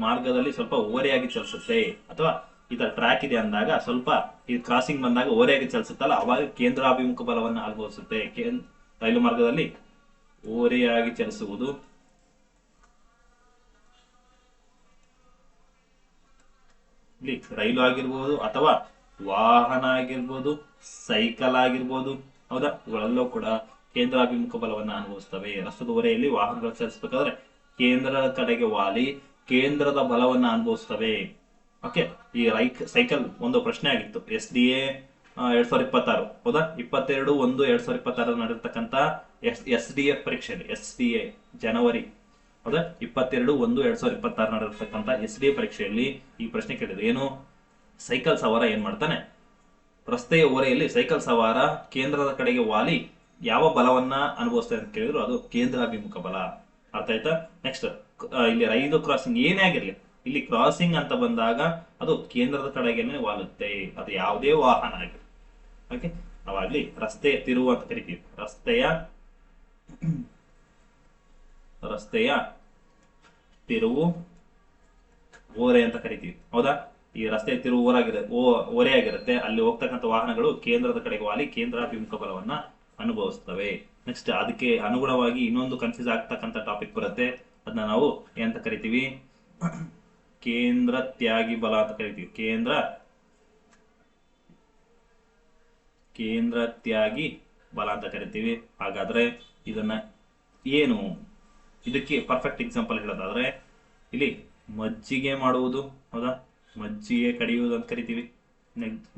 ಮಾರ್ಗದಲ್ಲಿ ಸ್ವಲ್ಪ ಓರೆಯಾಗಿ ಚಲಿಸುತ್ತೆ, ಅಥವಾ ಈ ತರ ಟ್ರ್ಯಾಕ್ ಇದೆ ಅಂದಾಗ ಸ್ವಲ್ಪ ಈ ಕ್ರಾಸಿಂಗ್ ಬಂದಾಗ ಓರೆಯಾಗಿ ಚಲಿಸುತ್ತಲ್ಲ, ಅವಾಗ ಕೇಂದ್ರಾಭಿಮುಖ ಬಲವನ್ನು ಅನುಭವಿಸುತ್ತೆ. ರೈಲು ಮಾರ್ಗದಲ್ಲಿ ಓರೆಯಾಗಿ ಚಲಿಸುವುದು ಇಲ್ಲಿ ರೈಲು ಆಗಿರ್ಬೋದು, ಅಥವಾ ವಾಹನ ಆಗಿರ್ಬೋದು, ಸೈಕಲ್ ಆಗಿರ್ಬೋದು. ಹೌದಾ? ಇವುಗಳೆಲ್ಲವೂ ಕೂಡ ಕೇಂದ್ರಾಭಿಮುಖ ಬಲವನ್ನ ಅನುಭವಿಸ್ತವೆ. ರಸ್ತೆದ ಓರೆಯಲ್ಲಿ ವಾಹನಗಳು ಚಲಿಸಬೇಕಾದ್ರೆ ಕೇಂದ್ರದ ಕಡೆಗೆ ವಾಲಿ ಕೇಂದ್ರದ ಬಲವನ್ನ ಅನುಭವಿಸ್ತವೆ. ಓಕೆ, ಈ ಸೈಕಲ್ ಒಂದು ಪ್ರಶ್ನೆ ಆಗಿತ್ತು SDA 2026. ಹೌದಾ? 22/1/2026 ನಡೆದಿರ್ತಕ್ಕಂಥ SDF ಪರೀಕ್ಷೆಯಲ್ಲಿ, SDA ಜನವರಿ, ಹೌದಾ, 22/1/2026 ನಡೆದಿರ್ತಕ್ಕಂಥ SDA ಪರೀಕ್ಷೆಯಲ್ಲಿ ಈ ಪ್ರಶ್ನೆ ಕೇಳಿದ್ರು. ಏನು? ಸೈಕಲ್ ಸವಾರ ಏನ್ ಮಾಡ್ತಾನೆ? ರಸ್ತೆಯ ಓರೆಯಲ್ಲಿ ಸೈಕಲ್ ಸವಾರ ಕೇಂದ್ರದ ಕಡೆಗೆ ವಾಲಿ ಯಾವ ಬಲವನ್ನ ಅನುಭವಿಸ್ತದೆ ಅಂತ ಕೇಳಿದ್ರು, ಅದು ಕೇಂದ್ರಾಭಿಮುಖ ಬಲ. ಅರ್ಥ ಆಯ್ತಾ? ನೆಕ್ಸ್ಟ್ ಇಲ್ಲಿ ರೈಲು ಕ್ರಾಸಿಂಗ್ ಏನೇ ಆಗಿರ್ಲಿ, ಇಲ್ಲಿ ಕ್ರಾಸಿಂಗ್ ಅಂತ ಬಂದಾಗ ಅದು ಕೇಂದ್ರದ ಕಡೆಗೇನೆ ವಾಲುತ್ತೆ, ಅದು ಯಾವುದೇ ವಾಹನ ಆಗಿರ್ಲಿ. ಓಕೆ, ನಾವಾಗ್ಲಿ ರಸ್ತೆಯ ತಿರುವು ಅಂತ ಕರಿತೀವಿ, ರಸ್ತೆಯ ತಿರುವು ಓರೆ ಅಂತ ಕರಿತೀವಿ. ಹೌದಾ? ಈ ರಸ್ತೆಯ ತಿರುವು ಓರೆಯಾಗಿರುತ್ತೆ, ಅಲ್ಲಿ ಹೋಗ್ತಕ್ಕಂಥ ವಾಹನಗಳು ಕೇಂದ್ರದ ಕಡೆಗೆ ವಾಲಿ ಕೇಂದ್ರಾಭಿಮುಖ ಬಲವನ್ನ ಅನುಭವಿಸ್ತವೆ. ನೆಕ್ಸ್ಟ್ ಅದಕ್ಕೆ ಅನುಗುಣವಾಗಿ ಇನ್ನೊಂದು ಕನ್ಫ್ಯೂಸ್ ಆಗ್ತಕ್ಕಂಥ ಟಾಪಿಕ್ ಬರುತ್ತೆ, ಅದನ್ನ ನಾವು ಏನಂತ ಕರಿತೀವಿ? ಕೇಂದ್ರ ತ್ಯಾಗಿ ಬಲ ಅಂತ ಕರಿತೀವಿ. ಕೇಂದ್ರ ತ್ಯಾಗಿ ಬಲ ಅಂತ ಕರಿತೀವಿ. ಹಾಗಾದ್ರೆ ಇದನ್ನ ಏನು? ಇದಕ್ಕೆ ಪರ್ಫೆಕ್ಟ್ ಎಕ್ಸಾಂಪಲ್ ಹೇಳೋದಾದ್ರೆ ಇಲ್ಲಿ ಮಜ್ಜಿಗೆ ಮಾಡುವುದು, ಹೌದಾ, ಮಜ್ಜಿಗೆ ಕಡಿಯುವುದು ಅಂತ ಕರಿತೀವಿ.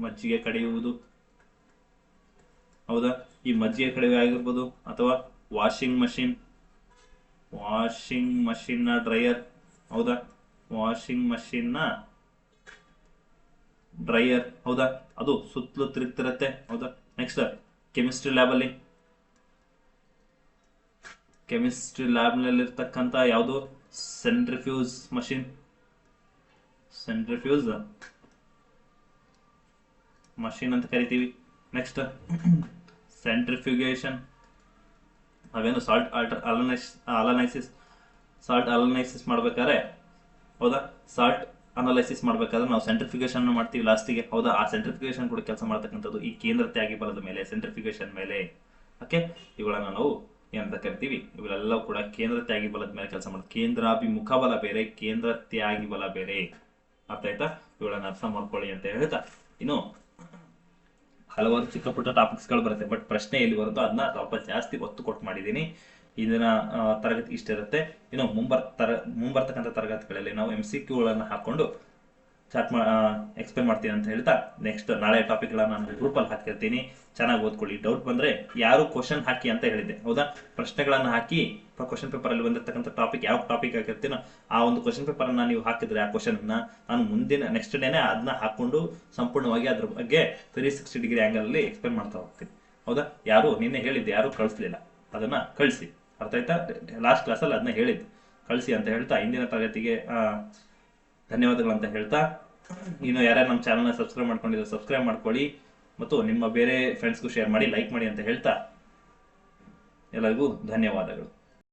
ಮಜ್ಜಿಗೆ ಕಡಿಯುವುದು, ಹೌದಾ, ಈ ಮಜ್ಜಿಗೆ ಕಡಿವೆ ಆಗಿರ್ಬೋದು, ಅಥವಾ ವಾಷಿಂಗ್ ಮಷಿನ್ ನ ಡ್ರೈಯರ್, ಹೌದಾ, ವಾಷಿಂಗ್ ಮಷಿನ್ ನ ಡ್ರೈಯರ್, ಹೌದಾ, ಅದು ಸುತ್ತಲೂ ತಿರುಗ್ತಿರತ್ತೆ, ಹೌದಾ. ನೆಕ್ಸ್ಟ್ ಕೆಮಿಸ್ಟ್ರಿ ಲ್ಯಾಬ್ ಅಲ್ಲಿ ಕೆಮಿಸ್ಟ್ರಿ ಲ್ಯಾಬ್ನಲ್ಲಿರ್ತಕ್ಕಂಥ ಯಾವುದು ಸೆಂಟ್ರಿಫ್ಯೂಸ್ ಮಷಿನ್, ಸೆಂಟ್ರಿಫ್ಯೂಸ್ ಮಷಿನ್ ಅಂತ ಕರಿತೀವಿ. ನೆಕ್ಸ್ಟ್ ಸೆಂಟ್ರಿಫ್ಯೂಗೇಷನ್, ನಾವೇನು ಸಾಲ್ಟ್ ಅಲನೈಸಿಸ್ ಸಾಲ್ಟ್ ಅಲನೈಸಿಸ್ ಮಾಡ್ಬೇಕಾದ್ರೆ, ಹೌದಾ, ಸಾಲ್ಟ್ ಅನಲೈಸಿಸ್ ಮಾಡ್ಬೇಕಾದ್ರೆ ನಾವು ಸೆಂಟ್ರಿಫಿಕೇಶನ್ ಮಾಡ್ತೀವಿ ಲಾಸ್ಟಿಗೆ, ಹೌದಾ. ಆ ಸೆಂಟ್ರಿಫಿಕೇಶನ್ ಕೂಡ ಕೆಲಸ ಮಾಡ್ತಕ್ಕಂಥದ್ದು ಈ ಕೇಂದ್ರ ತ್ಯಾಗಿ ಬಲದ ಮೇಲೆ, ಸೆಂಟ್ರಿಫಿಕೇಶನ್ ಮೇಲೆ. ಓಕೆ, ಇವುಗಳನ್ನ ನಾವು ಏನಂತ ಕರಿತೀವಿ, ಇವೆಲ್ಲವೂ ಕೂಡ ಕೇಂದ್ರ ತ್ಯಾಗಿ ಬಲದ ಮೇಲೆ ಕೆಲಸ ಮಾಡೋದು. ಕೇಂದ್ರಾಭಿಮುಖ ಬಲ ಬೇರೆ, ಕೇಂದ್ರ ತ್ಯಾಗಿ ಬಲ ಬೇರೆ. ಅರ್ಥ ಆಯ್ತಾ? ಇವುಗಳನ್ನ ಅರ್ಥ ಮಾಡ್ಕೊಳ್ಳಿ ಅಂತ ಹೇಳ್ತಾ, ಇನ್ನು ಹಲವಾರು ಚಿಕ್ಕ ಪುಟ್ಟ ಟಾಪಿಕ್ಸ್ಗಳು ಬರುತ್ತೆ, ಬಟ್ ಪ್ರಶ್ನೆ ಎಲ್ಲಿ ಬರುತ್ತೋ ಅದನ್ನ ಸ್ವಲ್ಪ ಜಾಸ್ತಿ ಒತ್ತು ಕೊಟ್ಟು ಮಾಡಿದ್ದೀನಿ. ಇದನ್ನ ತರಗತಿ ಇಷ್ಟಿರುತ್ತೆ. ಇನ್ನು ಮುಂಬರ್ತಕ್ಕಂಥ ತರಗತಿಗಳಲ್ಲಿ ನಾವು MCQಗಳನ್ನು ಹಾಕೊಂಡು ಎಕ್ಸ್ಪ್ಲೇನ್ ಮಾಡ್ತೀನಿ ಅಂತ ಹೇಳ್ತಾ, ನೆಕ್ಸ್ಟ್ ನಾಳೆ ಟಾಪಿಕ್ಗಳನ್ನ ನಾನು ಗ್ರೂಪಲ್ಲಿ ಹಾಕಿರ್ತೀನಿ, ಚೆನ್ನಾಗಿ ಓದ್ಕೊಳ್ಳಿ. ಡೌಟ್ ಬಂದ್ರೆ ಯಾರು ಕ್ವಶನ್ ಹಾಕಿ ಅಂತ ಹೇಳಿದ್ದೆ, ಹೌದಾ. ಪ್ರಶ್ನೆಗಳನ್ನ ಹಾಕಿ ಕ್ವಶನ್ ಪೇಪರ್ ಅಲ್ಲಿ ಬಂದಿರತಕ್ಕಂಥ ಟಾಪಿಕ್ ಯಾವ ಟಾಪಿಕ್ ಹಾಕಿರ್ತೀನೋ ಆ ಒಂದು ಕ್ವಶನ್ ಪೇಪರ್ ಅನ್ನ ನೀವು ಹಾಕಿದ್ರೆ ಆ ಕ್ವಶನ್ ನಾನು ಮುಂದಿನ ನೆಕ್ಸ್ಟ್ ಡೇನೆ ಅದನ್ನ ಹಾಕೊಂಡು ಸಂಪೂರ್ಣವಾಗಿ ಅದ್ರ ಬಗ್ಗೆ 360 ಡಿಗ್ರಿ ಆಂಗಲ್ ಅಲ್ಲಿ ಎಕ್ಸ್ಪ್ಲೇನ್ ಮಾಡ್ತಾ ಹೋಗ್ತೀನಿ, ಹೌದಾ. ಯಾರು ನಿನ್ನೆ ಹೇಳಿದ್ದೆ, ಯಾರು ಕಳಿಸ್ಲಿಲ್ಲ, ಅದನ್ನ ಕಳಿಸಿ. ಅರ್ಥ ಆಯ್ತಾ? ಲಾಸ್ಟ್ ಕ್ಲಾಸಲ್ಲಿ ಅದನ್ನ ಹೇಳಿದ್ದು, ಕಳಿಸಿ ಅಂತ ಹೇಳ್ತಾ ಇಂದಿನ ತರಗತಿಗೆ ಧನ್ಯವಾದಗಳು ಅಂತ ಹೇಳ್ತಾ, ಇನ್ನು ಯಾರ್ಯಾರು ನಮ್ಮ ಚಾನಲ್ನ ಸಬ್ಸ್ಕ್ರೈಬ್ ಮಾಡ್ಕೊಂಡಿದ್ರೆ ಸಬ್ಸ್ಕ್ರೈಬ್ ಮಾಡ್ಕೊಳ್ಳಿ, ಮತ್ತು ನಿಮ್ಮ ಬೇರೆ ಫ್ರೆಂಡ್ಸ್ಗೂ ಶೇರ್ ಮಾಡಿ, ಲೈಕ್ ಮಾಡಿ ಅಂತ ಹೇಳ್ತಾ ಎಲ್ಲರಿಗೂ ಧನ್ಯವಾದಗಳು.